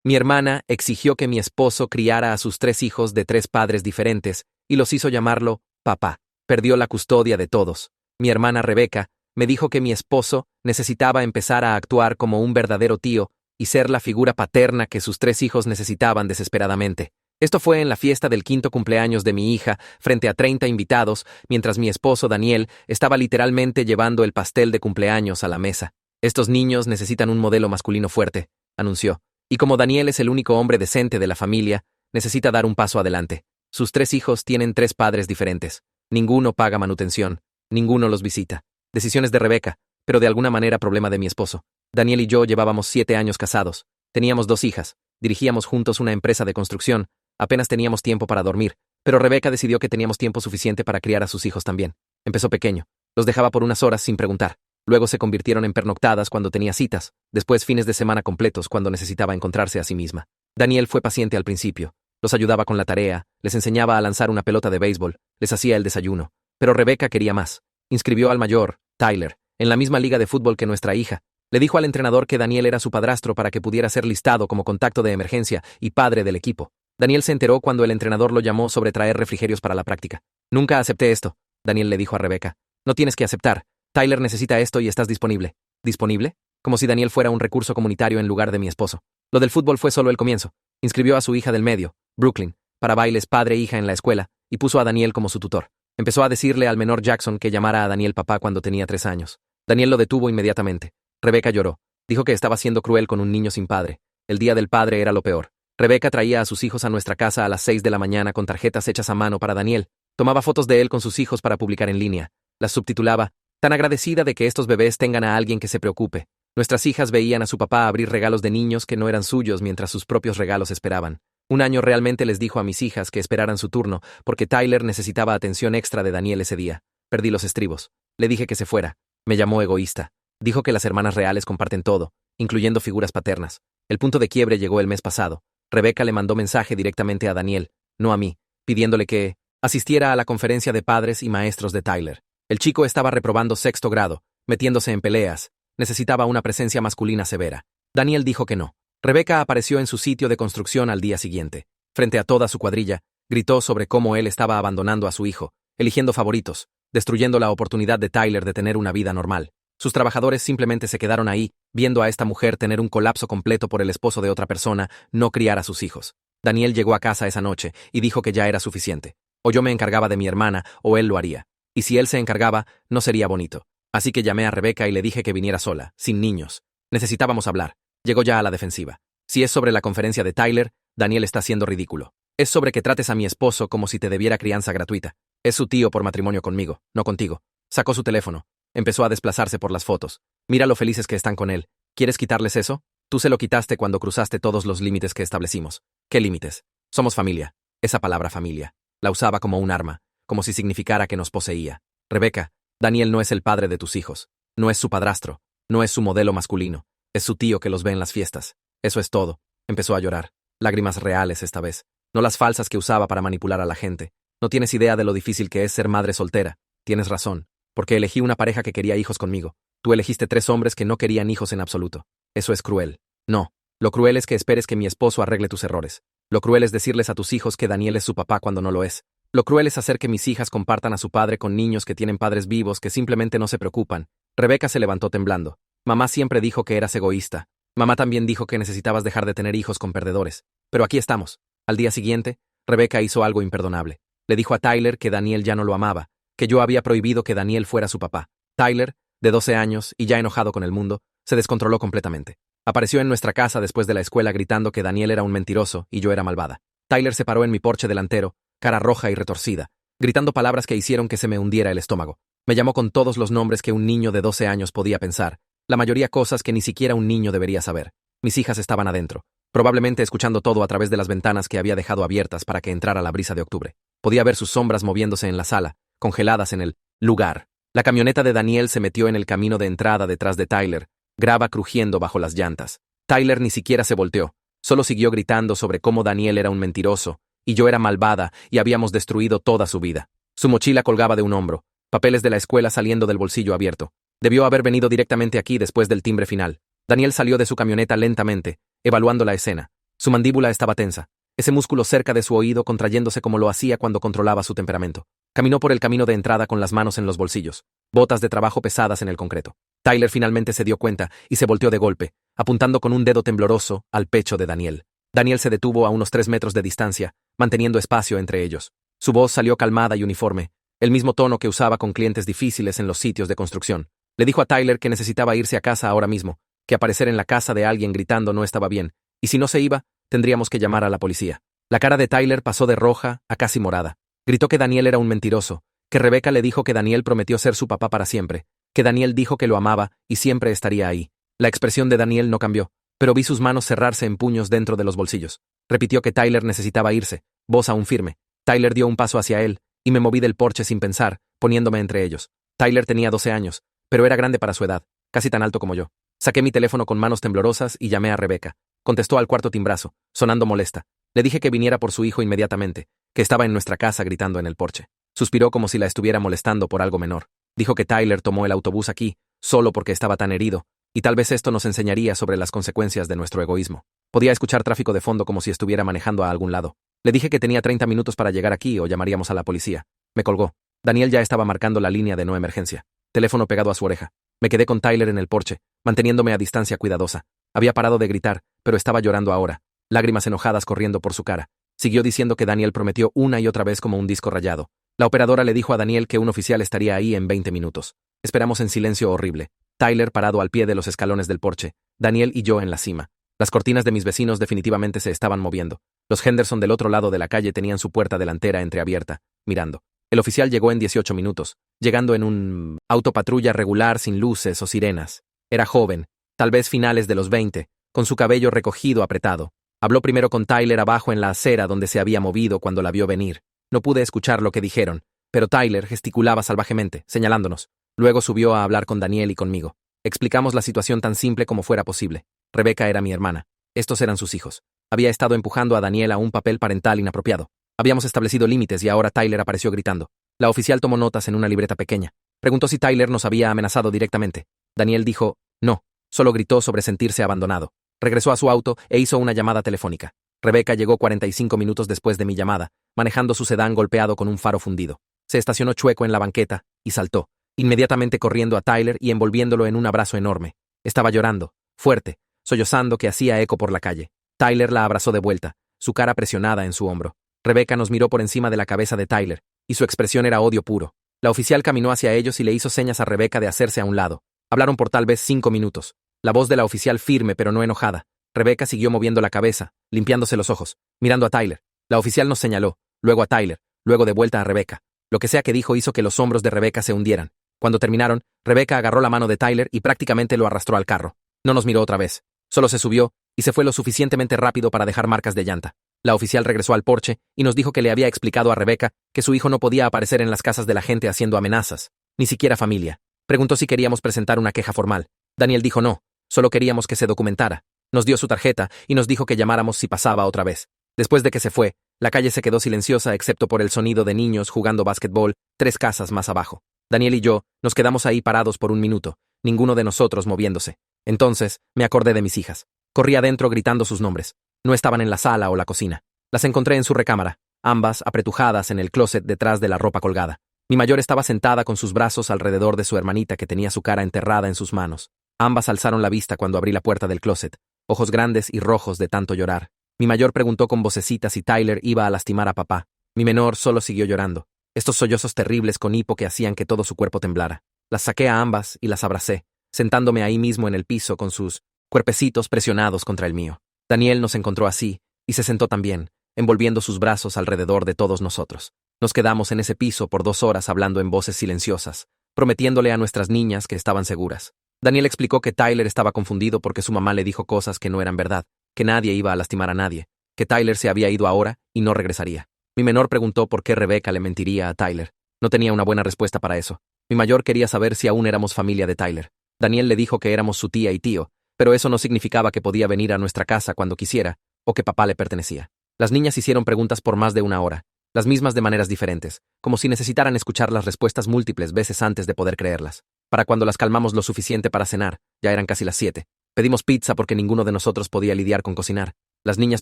Mi hermana exigió que mi esposo criara a sus 3 hijos de 3 padres diferentes y los hizo llamarlo papá. Perdió la custodia de todos. Mi hermana Rebeca me dijo que mi esposo necesitaba empezar a actuar como un verdadero tío y ser la figura paterna que sus 3 hijos necesitaban desesperadamente. Esto fue en la fiesta del 5º cumpleaños de mi hija, frente a 30 invitados, mientras mi esposo Daniel estaba literalmente llevando el pastel de cumpleaños a la mesa. Estos niños necesitan un modelo masculino fuerte, anunció. Y como Daniel es el único hombre decente de la familia, necesita dar un paso adelante. Sus 3 hijos tienen 3 padres diferentes. Ninguno paga manutención. Ninguno los visita. Decisiones de Rebeca, pero de alguna manera problema de mi esposo. Daniel y yo llevábamos 7 años casados. Teníamos 2 hijas. Dirigíamos juntos una empresa de construcción. Apenas teníamos tiempo para dormir, pero Rebeca decidió que teníamos tiempo suficiente para criar a sus hijos también. Empezó pequeño. Los dejaba por unas horas sin preguntar. Luego se convirtieron en pernoctadas cuando tenía citas, después fines de semana completos cuando necesitaba encontrarse a sí misma. Daniel fue paciente al principio. Los ayudaba con la tarea, les enseñaba a lanzar una pelota de béisbol, les hacía el desayuno. Pero Rebeca quería más. Inscribió al mayor, Tyler, en la misma liga de fútbol que nuestra hija. Le dijo al entrenador que Daniel era su padrastro para que pudiera ser listado como contacto de emergencia y padre del equipo. Daniel se enteró cuando el entrenador lo llamó sobre traer refrigerios para la práctica. Nunca acepté esto, Daniel le dijo a Rebeca. No tienes que aceptar. Tyler necesita esto y estás disponible. ¿Disponible? Como si Daniel fuera un recurso comunitario en lugar de mi esposo. Lo del fútbol fue solo el comienzo. Inscribió a su hija del medio, Brooklyn, para bailes padre e hija en la escuela, y puso a Daniel como su tutor. Empezó a decirle al menor Jackson que llamara a Daniel papá cuando tenía 3 años. Daniel lo detuvo inmediatamente. Rebeca lloró. Dijo que estaba siendo cruel con un niño sin padre. El día del padre era lo peor. Rebeca traía a sus hijos a nuestra casa a las 6 de la mañana con tarjetas hechas a mano para Daniel. Tomaba fotos de él con sus hijos para publicar en línea. Las subtitulaba, tan agradecida de que estos bebés tengan a alguien que se preocupe. Nuestras hijas veían a su papá abrir regalos de niños que no eran suyos mientras sus propios regalos esperaban. Un año realmente les dijo a mis hijas que esperaran su turno, porque Tyler necesitaba atención extra de Daniel ese día. Perdí los estribos. Le dije que se fuera. Me llamó egoísta. Dijo que las hermanas reales comparten todo, incluyendo figuras paternas. El punto de quiebre llegó el mes pasado. Rebeca le mandó mensaje directamente a Daniel, no a mí, pidiéndole que asistiera a la conferencia de padres y maestros de Tyler. El chico estaba reprobando 6º grado, metiéndose en peleas, necesitaba una presencia masculina severa. Daniel dijo que no. Rebeca apareció en su sitio de construcción al día siguiente. Frente a toda su cuadrilla, gritó sobre cómo él estaba abandonando a su hijo, eligiendo favoritos, destruyendo la oportunidad de Tyler de tener una vida normal. Sus trabajadores simplemente se quedaron ahí, viendo a esta mujer tener un colapso completo por el esposo de otra persona, no criar a sus hijos. Daniel llegó a casa esa noche y dijo que ya era suficiente. O yo me encargaba de mi hermana, o él lo haría. Y si él se encargaba, no sería bonito. Así que llamé a Rebeca y le dije que viniera sola, sin niños. Necesitábamos hablar. Llegó ya a la defensiva. Si es sobre la conferencia de Tyler, Daniel está siendo ridículo. Es sobre que trates a mi esposo como si te debiera crianza gratuita. Es su tío por matrimonio conmigo, no contigo. Sacó su teléfono. Empezó a desplazarse por las fotos. Mira lo felices que están con él. ¿Quieres quitarles eso? Tú se lo quitaste cuando cruzaste todos los límites que establecimos. ¿Qué límites? Somos familia. Esa palabra familia. La usaba como un arma, como si significara que nos poseía. Rebeca, Daniel no es el padre de tus hijos. No es su padrastro. No es su modelo masculino. Es su tío que los ve en las fiestas. Eso es todo. Empezó a llorar. Lágrimas reales esta vez. No las falsas que usaba para manipular a la gente. No tienes idea de lo difícil que es ser madre soltera. Tienes razón. Porque elegí una pareja que quería hijos conmigo. Tú elegiste 3 hombres que no querían hijos en absoluto. Eso es cruel. No. Lo cruel es que esperes que mi esposo arregle tus errores. Lo cruel es decirles a tus hijos que Daniel es su papá cuando no lo es. Lo cruel es hacer que mis hijas compartan a su padre con niños que tienen padres vivos que simplemente no se preocupan. Rebeca se levantó temblando. Mamá siempre dijo que eras egoísta. Mamá también dijo que necesitabas dejar de tener hijos con perdedores. Pero aquí estamos. Al día siguiente, Rebeca hizo algo imperdonable. Le dijo a Tyler que Daniel ya no lo amaba, que yo había prohibido que Daniel fuera su papá. Tyler, de 12 años y ya enojado con el mundo, se descontroló completamente. Apareció en nuestra casa después de la escuela gritando que Daniel era un mentiroso y yo era malvada. Tyler se paró en mi porche delantero, cara roja y retorcida, gritando palabras que hicieron que se me hundiera el estómago. Me llamó con todos los nombres que un niño de 12 años podía pensar, la mayoría cosas que ni siquiera un niño debería saber. Mis hijas estaban adentro, probablemente escuchando todo a través de las ventanas que había dejado abiertas para que entrara la brisa de octubre. Podía ver sus sombras moviéndose en la sala, congeladas en el lugar. La camioneta de Daniel se metió en el camino de entrada detrás de Tyler, grava crujiendo bajo las llantas. Tyler ni siquiera se volteó, solo siguió gritando sobre cómo Daniel era un mentiroso, y yo era malvada y habíamos destruido toda su vida. Su mochila colgaba de un hombro, papeles de la escuela saliendo del bolsillo abierto. Debió haber venido directamente aquí después del timbre final. Daniel salió de su camioneta lentamente, evaluando la escena. Su mandíbula estaba tensa, ese músculo cerca de su oído contrayéndose como lo hacía cuando controlaba su temperamento. Caminó por el camino de entrada con las manos en los bolsillos, botas de trabajo pesadas en el concreto. Tyler finalmente se dio cuenta y se volteó de golpe, apuntando con un dedo tembloroso al pecho de Daniel. Daniel se detuvo a unos 3 metros de distancia, manteniendo espacio entre ellos. Su voz salió calmada y uniforme, el mismo tono que usaba con clientes difíciles en los sitios de construcción. Le dijo a Tyler que necesitaba irse a casa ahora mismo, que aparecer en la casa de alguien gritando no estaba bien, y si no se iba, tendríamos que llamar a la policía. La cara de Tyler pasó de roja a casi morada. Gritó que Daniel era un mentiroso, que Rebecca le dijo que Daniel prometió ser su papá para siempre, que Daniel dijo que lo amaba y siempre estaría ahí. La expresión de Daniel no cambió, pero vi sus manos cerrarse en puños dentro de los bolsillos. Repitió que Tyler necesitaba irse, voz aún firme. Tyler dio un paso hacia él, y me moví del porche sin pensar, poniéndome entre ellos. Tyler tenía 12 años, pero era grande para su edad, casi tan alto como yo. Saqué mi teléfono con manos temblorosas y llamé a Rebecca. Contestó al cuarto timbrazo, sonando molesta. Le dije que viniera por su hijo inmediatamente, que estaba en nuestra casa gritando en el porche. Suspiró como si la estuviera molestando por algo menor. Dijo que Tyler tomó el autobús aquí, solo porque estaba tan herido, y tal vez esto nos enseñaría sobre las consecuencias de nuestro egoísmo. Podía escuchar tráfico de fondo como si estuviera manejando a algún lado. Le dije que tenía 30 minutos para llegar aquí o llamaríamos a la policía. Me colgó. Daniel ya estaba marcando la línea de no emergencia. Teléfono pegado a su oreja. Me quedé con Tyler en el porche, manteniéndome a distancia cuidadosa. Había parado de gritar, pero estaba llorando ahora, lágrimas enojadas corriendo por su cara. Siguió diciendo que Daniel prometió una y otra vez como un disco rayado. La operadora le dijo a Daniel que un oficial estaría ahí en 20 minutos. Esperamos en silencio horrible. Tyler parado al pie de los escalones del porche, Daniel y yo en la cima. Las cortinas de mis vecinos definitivamente se estaban moviendo. Los Henderson del otro lado de la calle tenían su puerta delantera entreabierta, mirando. El oficial llegó en 18 minutos, llegando en un autopatrulla regular sin luces o sirenas. Era joven, tal vez finales de los 20, con su cabello recogido apretado. Habló primero con Tyler abajo en la acera donde se había movido cuando la vio venir. No pude escuchar lo que dijeron, pero Tyler gesticulaba salvajemente, señalándonos. Luego subió a hablar con Daniel y conmigo. Explicamos la situación tan simple como fuera posible. Rebecca era mi hermana. Estos eran sus hijos. Había estado empujando a Daniel a un papel parental inapropiado. Habíamos establecido límites y ahora Tyler apareció gritando. La oficial tomó notas en una libreta pequeña. Preguntó si Tyler nos había amenazado directamente. Daniel dijo, no, solo gritó sobre sentirse abandonado. Regresó a su auto e hizo una llamada telefónica. Rebecca llegó 45 minutos después de mi llamada, manejando su sedán golpeado con un faro fundido. Se estacionó chueco en la banqueta y saltó, inmediatamente corriendo a Tyler y envolviéndolo en un abrazo enorme. Estaba llorando, fuerte, sollozando que hacía eco por la calle. Tyler la abrazó de vuelta, su cara presionada en su hombro. Rebecca nos miró por encima de la cabeza de Tyler, y su expresión era odio puro. La oficial caminó hacia ellos y le hizo señas a Rebecca de hacerse a un lado. Hablaron por tal vez 5 minutos. La voz de la oficial firme pero no enojada. Rebecca siguió moviendo la cabeza, limpiándose los ojos, mirando a Tyler. La oficial nos señaló, luego a Tyler, luego de vuelta a Rebecca. Lo que sea que dijo hizo que los hombros de Rebecca se hundieran. Cuando terminaron, Rebecca agarró la mano de Tyler y prácticamente lo arrastró al carro. No nos miró otra vez. Solo se subió y se fue lo suficientemente rápido para dejar marcas de llanta. La oficial regresó al porche y nos dijo que le había explicado a Rebecca que su hijo no podía aparecer en las casas de la gente haciendo amenazas, ni siquiera familia. Preguntó si queríamos presentar una queja formal. Daniel dijo no, solo queríamos que se documentara. Nos dio su tarjeta y nos dijo que llamáramos si pasaba otra vez. Después de que se fue, la calle se quedó silenciosa excepto por el sonido de niños jugando básquetbol 3 casas más abajo. Daniel y yo nos quedamos ahí parados por un minuto, ninguno de nosotros moviéndose. Entonces, me acordé de mis hijas. Corrí adentro gritando sus nombres. No estaban en la sala o la cocina. Las encontré en su recámara, ambas apretujadas en el closet detrás de la ropa colgada. Mi mayor estaba sentada con sus brazos alrededor de su hermanita que tenía su cara enterrada en sus manos. Ambas alzaron la vista cuando abrí la puerta del closet, ojos grandes y rojos de tanto llorar. Mi mayor preguntó con vocecita si Tyler iba a lastimar a papá. Mi menor solo siguió llorando. Estos sollozos terribles con hipo que hacían que todo su cuerpo temblara. Las saqué a ambas y las abracé, sentándome ahí mismo en el piso con sus cuerpecitos presionados contra el mío. Daniel nos encontró así, y se sentó también, envolviendo sus brazos alrededor de todos nosotros. Nos quedamos en ese piso por 2 horas hablando en voces silenciosas, prometiéndole a nuestras niñas que estaban seguras. Daniel explicó que Tyler estaba confundido porque su mamá le dijo cosas que no eran verdad, que nadie iba a lastimar a nadie, que Tyler se había ido ahora y no regresaría. Mi menor preguntó por qué Rebecca le mentiría a Tyler. No tenía una buena respuesta para eso. Mi mayor quería saber si aún éramos familia de Tyler. Daniel le dijo que éramos su tía y tío, pero eso no significaba que podía venir a nuestra casa cuando quisiera, o que papá le pertenecía. Las niñas hicieron preguntas por más de 1 hora, las mismas de maneras diferentes, como si necesitaran escuchar las respuestas múltiples veces antes de poder creerlas. Para cuando las calmamos lo suficiente para cenar, ya eran casi las 7. Pedimos pizza porque ninguno de nosotros podía lidiar con cocinar. Las niñas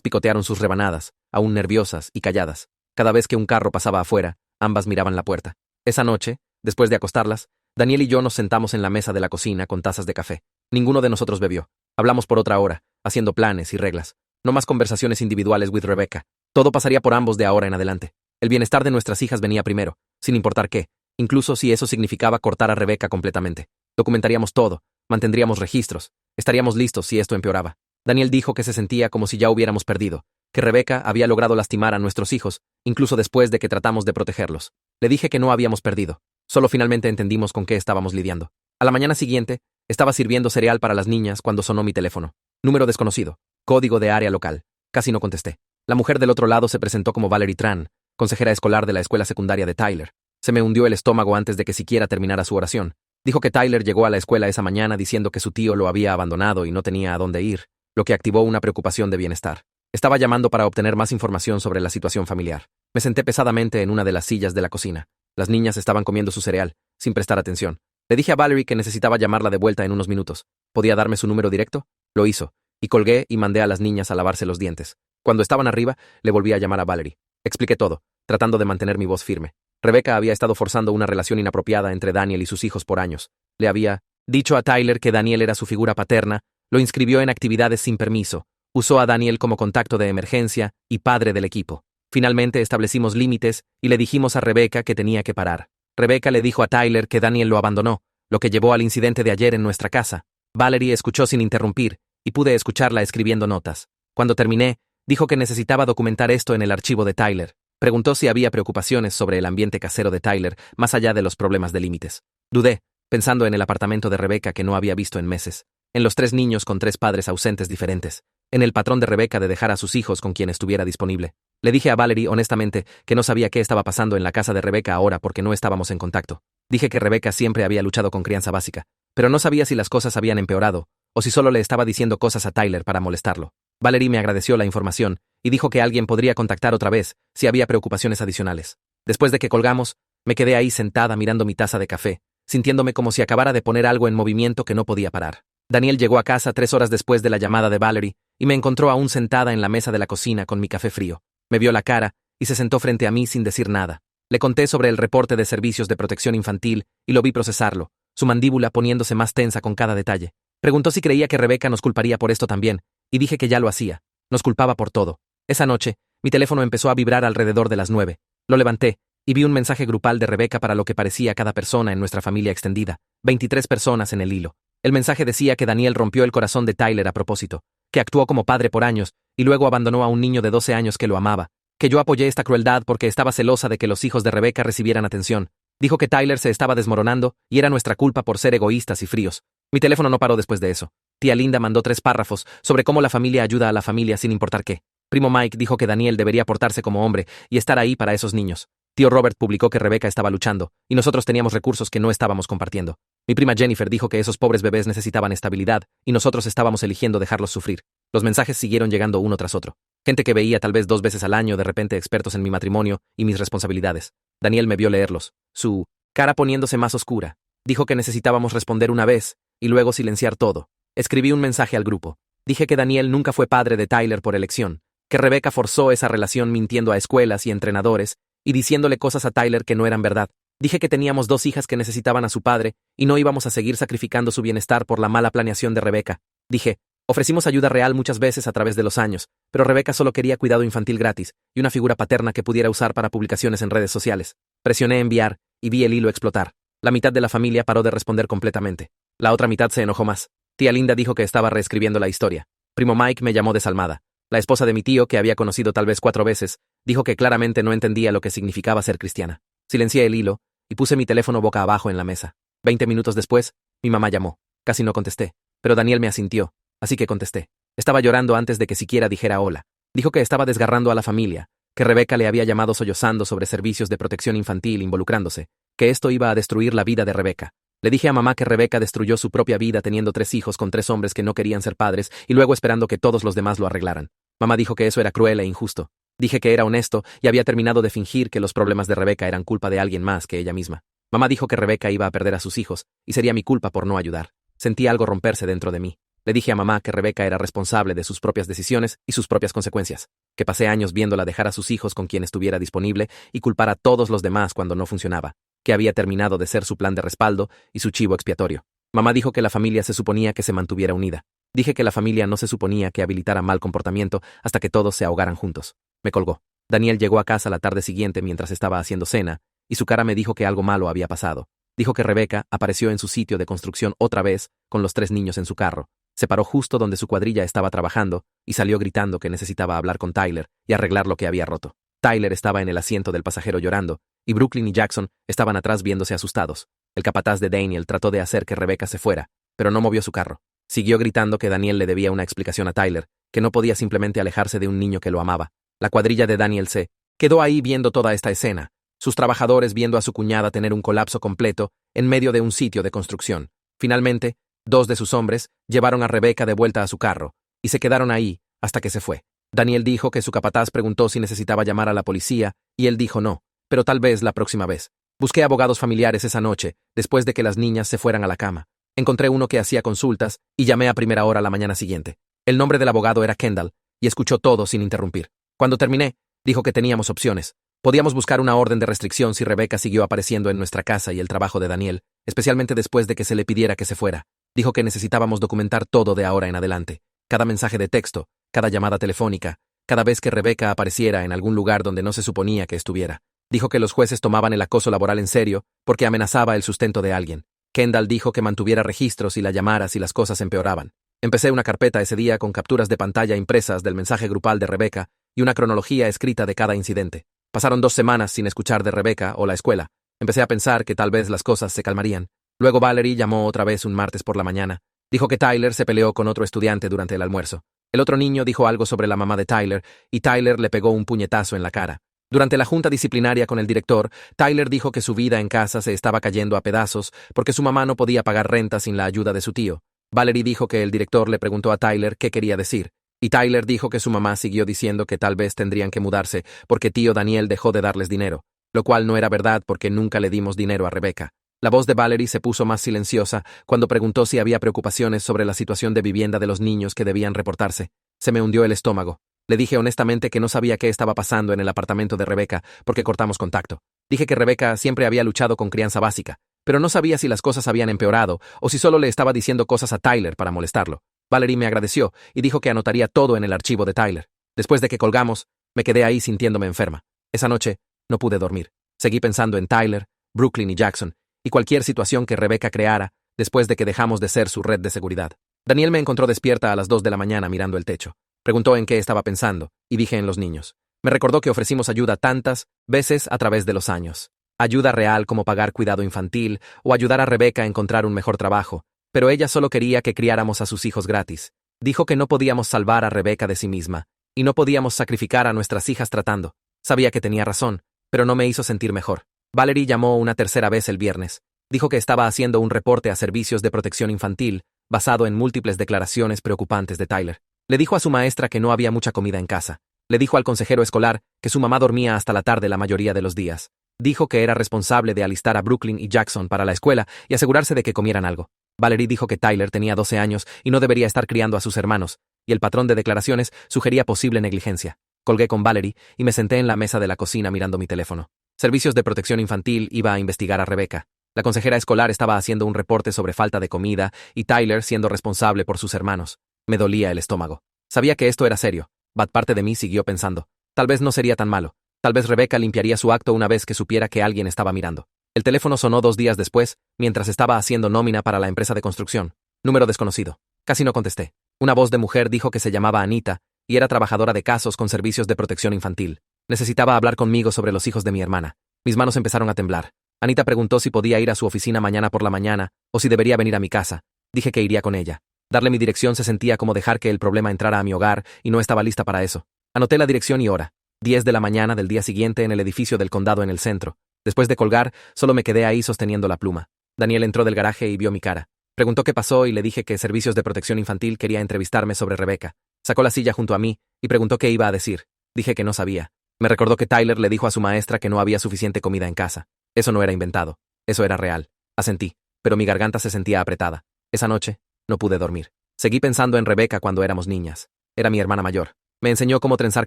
picotearon sus rebanadas, aún nerviosas y calladas. Cada vez que un carro pasaba afuera, ambas miraban la puerta. Esa noche, después de acostarlas, Daniel y yo nos sentamos en la mesa de la cocina con tazas de café. Ninguno de nosotros bebió. Hablamos por otra hora, haciendo planes y reglas. No más conversaciones individuales with Rebecca. Todo pasaría por ambos de ahora en adelante. El bienestar de nuestras hijas venía primero, sin importar qué, incluso si eso significaba cortar a Rebecca completamente. Documentaríamos todo, mantendríamos registros, estaríamos listos si esto empeoraba. Daniel dijo que se sentía como si ya hubiéramos perdido, que Rebecca había logrado lastimar a nuestros hijos, incluso después de que tratamos de protegerlos. Le dije que no habíamos perdido, solo finalmente entendimos con qué estábamos lidiando. A la mañana siguiente, estaba sirviendo cereal para las niñas cuando sonó mi teléfono. Número desconocido, código de área local. Casi no contesté. La mujer del otro lado se presentó como Valerie Tran, consejera escolar de la escuela secundaria de Tyler. Se me hundió el estómago antes de que siquiera terminara su oración. Dijo que Tyler llegó a la escuela esa mañana diciendo que su tío lo había abandonado y no tenía a dónde ir, lo que activó una preocupación de bienestar. Estaba llamando para obtener más información sobre la situación familiar. Me senté pesadamente en una de las sillas de la cocina. Las niñas estaban comiendo su cereal, sin prestar atención. Le dije a Valerie que necesitaba llamarla de vuelta en unos minutos. ¿Podía darme su número directo? Lo hizo, y colgué y mandé a las niñas a lavarse los dientes. Cuando estaban arriba, le volví a llamar a Valerie. Expliqué todo, tratando de mantener mi voz firme. Rebecca había estado forzando una relación inapropiada entre Daniel y sus hijos por años. Le había dicho a Tyler que Daniel era su figura paterna, lo inscribió en actividades sin permiso, usó a Daniel como contacto de emergencia y padre del equipo. Finalmente establecimos límites y le dijimos a Rebecca que tenía que parar. Rebecca le dijo a Tyler que Daniel lo abandonó, lo que llevó al incidente de ayer en nuestra casa. Valerie escuchó sin interrumpir, y pude escucharla escribiendo notas. Cuando terminé, dijo que necesitaba documentar esto en el archivo de Tyler. Preguntó si había preocupaciones sobre el ambiente casero de Tyler, más allá de los problemas de límites. Dudé, pensando en el apartamento de Rebecca que no había visto en meses, en los 3 niños con 3 padres ausentes diferentes, en el patrón de Rebecca de dejar a sus hijos con quien estuviera disponible. Le dije a Valerie honestamente que no sabía qué estaba pasando en la casa de Rebecca ahora porque no estábamos en contacto. Dije que Rebecca siempre había luchado con crianza básica, pero no sabía si las cosas habían empeorado, o si solo le estaba diciendo cosas a Tyler para molestarlo. Valerie me agradeció la información y dijo que alguien podría contactar otra vez si había preocupaciones adicionales. Después de que colgamos, me quedé ahí sentada mirando mi taza de café, sintiéndome como si acabara de poner algo en movimiento que no podía parar. Daniel llegó a casa 3 horas después de la llamada de Valerie y me encontró aún sentada en la mesa de la cocina con mi café frío. Me vio la cara y se sentó frente a mí sin decir nada. Le conté sobre el reporte de servicios de protección infantil y lo vi procesarlo, su mandíbula poniéndose más tensa con cada detalle. Preguntó si creía que Rebecca nos culparía por esto también, y dije que ya lo hacía. Nos culpaba por todo. Esa noche, mi teléfono empezó a vibrar alrededor de las 9. Lo levanté, y vi un mensaje grupal de Rebecca para lo que parecía cada persona en nuestra familia extendida, 23 personas en el hilo. El mensaje decía que Daniel rompió el corazón de Tyler a propósito, que actuó como padre por años, y luego abandonó a un niño de 12 años que lo amaba, que yo apoyé esta crueldad porque estaba celosa de que los hijos de Rebecca recibieran atención. Dijo que Tyler se estaba desmoronando y era nuestra culpa por ser egoístas y fríos. Mi teléfono no paró después de eso. Tía Linda mandó 3 párrafos sobre cómo la familia ayuda a la familia sin importar qué. Primo Mike dijo que Daniel debería portarse como hombre y estar ahí para esos niños. Tío Robert publicó que Rebecca estaba luchando y nosotros teníamos recursos que no estábamos compartiendo. Mi prima Jennifer dijo que esos pobres bebés necesitaban estabilidad y nosotros estábamos eligiendo dejarlos sufrir. Los mensajes siguieron llegando uno tras otro. Gente que veía tal vez 2 veces al año, de repente expertos en mi matrimonio y mis responsabilidades. Daniel me vio leerlos, su cara poniéndose más oscura. Dijo que necesitábamos responder una vez y luego silenciar todo. Escribí un mensaje al grupo. Dije que Daniel nunca fue padre de Tyler por elección, que Rebecca forzó esa relación mintiendo a escuelas y entrenadores y diciéndole cosas a Tyler que no eran verdad. Dije que teníamos 2 hijas que necesitaban a su padre y no íbamos a seguir sacrificando su bienestar por la mala planeación de Rebecca. Dije, ofrecimos ayuda real muchas veces a través de los años, pero Rebecca solo quería cuidado infantil gratis y una figura paterna que pudiera usar para publicaciones en redes sociales. Presioné enviar y vi el hilo explotar. La mitad de la familia paró de responder completamente. La otra mitad se enojó más. Tía Linda dijo que estaba reescribiendo la historia. Primo Mike me llamó desalmada. La esposa de mi tío, que había conocido tal vez 4 veces, dijo que claramente no entendía lo que significaba ser cristiana. Silencié el hilo y puse mi teléfono boca abajo en la mesa. 20 minutos después, mi mamá llamó. Casi no contesté, pero Daniel me asintió, así que contesté. Estaba llorando antes de que siquiera dijera hola. Dijo que estaba desgarrando a la familia, que Rebecca le había llamado sollozando sobre servicios de protección infantil involucrándose, que esto iba a destruir la vida de Rebecca. Le dije a mamá que Rebecca destruyó su propia vida teniendo 3 hijos con 3 hombres que no querían ser padres y luego esperando que todos los demás lo arreglaran. Mamá dijo que eso era cruel e injusto. Dije que era honesto y había terminado de fingir que los problemas de Rebecca eran culpa de alguien más que ella misma. Mamá dijo que Rebecca iba a perder a sus hijos y sería mi culpa por no ayudar. Sentí algo romperse dentro de mí. Le dije a mamá que Rebeca era responsable de sus propias decisiones y sus propias consecuencias, que pasé años viéndola dejar a sus hijos con quien estuviera disponible y culpar a todos los demás cuando no funcionaba, que había terminado de ser su plan de respaldo y su chivo expiatorio. Mamá dijo que la familia se suponía que se mantuviera unida. Dije que la familia no se suponía que habilitara mal comportamiento hasta que todos se ahogaran juntos. Me colgó. Daniel llegó a casa la tarde siguiente mientras estaba haciendo cena, y su cara me dijo que algo malo había pasado. Dijo que Rebeca apareció en su sitio de construcción otra vez, con los 3 niños en su carro. Se paró justo donde su cuadrilla estaba trabajando y salió gritando que necesitaba hablar con Tyler y arreglar lo que había roto. Tyler estaba en el asiento del pasajero llorando, y Brooklyn y Jackson estaban atrás viéndose asustados. El capataz de Daniel trató de hacer que Rebeca se fuera, pero no movió su carro. Siguió gritando que Daniel le debía una explicación a Tyler, que no podía simplemente alejarse de un niño que lo amaba. La cuadrilla de Daniel se quedó ahí viendo toda esta escena, sus trabajadores viendo a su cuñada tener un colapso completo en medio de un sitio de construcción. Finalmente, 2 de sus hombres llevaron a Rebeca de vuelta a su carro, y se quedaron ahí hasta que se fue. Daniel dijo que su capataz preguntó si necesitaba llamar a la policía, y él dijo no, pero tal vez la próxima vez. Busqué abogados familiares esa noche, después de que las niñas se fueran a la cama. Encontré uno que hacía consultas, y llamé a primera hora la mañana siguiente. El nombre del abogado era Kendall, y escuchó todo sin interrumpir. Cuando terminé, dijo que teníamos opciones. Podíamos buscar una orden de restricción si Rebeca siguió apareciendo en nuestra casa y el trabajo de Daniel, especialmente después de que se le pidiera que se fuera. Dijo que necesitábamos documentar todo de ahora en adelante. Cada mensaje de texto, cada llamada telefónica, cada vez que Rebeca apareciera en algún lugar donde no se suponía que estuviera. Dijo que los jueces tomaban el acoso laboral en serio porque amenazaba el sustento de alguien. Kendall dijo que mantuviera registros y la llamara si las cosas empeoraban. Empecé una carpeta ese día con capturas de pantalla impresas del mensaje grupal de Rebeca y una cronología escrita de cada incidente. Pasaron 2 semanas sin escuchar de Rebeca o la escuela. Empecé a pensar que tal vez las cosas se calmarían. Luego Valerie llamó otra vez un martes por la mañana. Dijo que Tyler se peleó con otro estudiante durante el almuerzo. El otro niño dijo algo sobre la mamá de Tyler y Tyler le pegó un puñetazo en la cara. Durante la junta disciplinaria con el director, Tyler dijo que su vida en casa se estaba cayendo a pedazos porque su mamá no podía pagar renta sin la ayuda de su tío. Valerie dijo que el director le preguntó a Tyler qué quería decir, y Tyler dijo que su mamá siguió diciendo que tal vez tendrían que mudarse porque tío Daniel dejó de darles dinero, lo cual no era verdad porque nunca le dimos dinero a Rebeca. La voz de Valerie se puso más silenciosa cuando preguntó si había preocupaciones sobre la situación de vivienda de los niños que debían reportarse. Se me hundió el estómago. Le dije honestamente que no sabía qué estaba pasando en el apartamento de Rebeca porque cortamos contacto. Dije que Rebeca siempre había luchado con crianza básica, pero no sabía si las cosas habían empeorado o si solo le estaba diciendo cosas a Tyler para molestarlo. Valerie me agradeció y dijo que anotaría todo en el archivo de Tyler. Después de que colgamos, me quedé ahí sintiéndome enferma. Esa noche no pude dormir. Seguí pensando en Tyler, Brooklyn y Jackson, y cualquier situación que Rebeca creara después de que dejamos de ser su red de seguridad. Daniel me encontró despierta a las 2 de la mañana mirando el techo. Preguntó en qué estaba pensando, y dije en los niños. Me recordó que ofrecimos ayuda tantas veces a través de los años. Ayuda real como pagar cuidado infantil o ayudar a Rebeca a encontrar un mejor trabajo, pero ella solo quería que criáramos a sus hijos gratis. Dijo que no podíamos salvar a Rebeca de sí misma, y no podíamos sacrificar a nuestras hijas tratando. Sabía que tenía razón, pero no me hizo sentir mejor. Valerie llamó una tercera vez el viernes. Dijo que estaba haciendo un reporte a servicios de protección infantil, basado en múltiples declaraciones preocupantes de Tyler. Le dijo a su maestra que no había mucha comida en casa. Le dijo al consejero escolar que su mamá dormía hasta la tarde la mayoría de los días. Dijo que era responsable de alistar a Brooklyn y Jackson para la escuela y asegurarse de que comieran algo. Valerie dijo que Tyler tenía 12 años y no debería estar criando a sus hermanos, y el patrón de declaraciones sugería posible negligencia. Colgué con Valerie y me senté en la mesa de la cocina mirando mi teléfono. Servicios de protección infantil iba a investigar a Rebeca. La consejera escolar estaba haciendo un reporte sobre falta de comida y Tyler siendo responsable por sus hermanos. Me dolía el estómago. Sabía que esto era serio. Parte de mí siguió pensando. Tal vez no sería tan malo. Tal vez Rebeca limpiaría su acto una vez que supiera que alguien estaba mirando. El teléfono sonó 2 días después, mientras estaba haciendo nómina para la empresa de construcción. Número desconocido. Casi no contesté. Una voz de mujer dijo que se llamaba Anita y era trabajadora de casos con servicios de protección infantil. Necesitaba hablar conmigo sobre los hijos de mi hermana. Mis manos empezaron a temblar. Anita preguntó si podía ir a su oficina mañana por la mañana o si debería venir a mi casa. Dije que iría con ella. Darle mi dirección se sentía como dejar que el problema entrara a mi hogar y no estaba lista para eso. Anoté la dirección y hora. 10 de la mañana del día siguiente en el edificio del condado en el centro. Después de colgar, solo me quedé ahí sosteniendo la pluma. Daniel entró del garaje y vio mi cara. Preguntó qué pasó y le dije que Servicios de Protección Infantil quería entrevistarme sobre Rebeca. Sacó la silla junto a mí y preguntó qué iba a decir. Dije que no sabía. Me recordó que Tyler le dijo a su maestra que no había suficiente comida en casa. Eso no era inventado. Eso era real. Asentí, pero mi garganta se sentía apretada. Esa noche, no pude dormir. Seguí pensando en Rebeca cuando éramos niñas. Era mi hermana mayor. Me enseñó cómo trenzar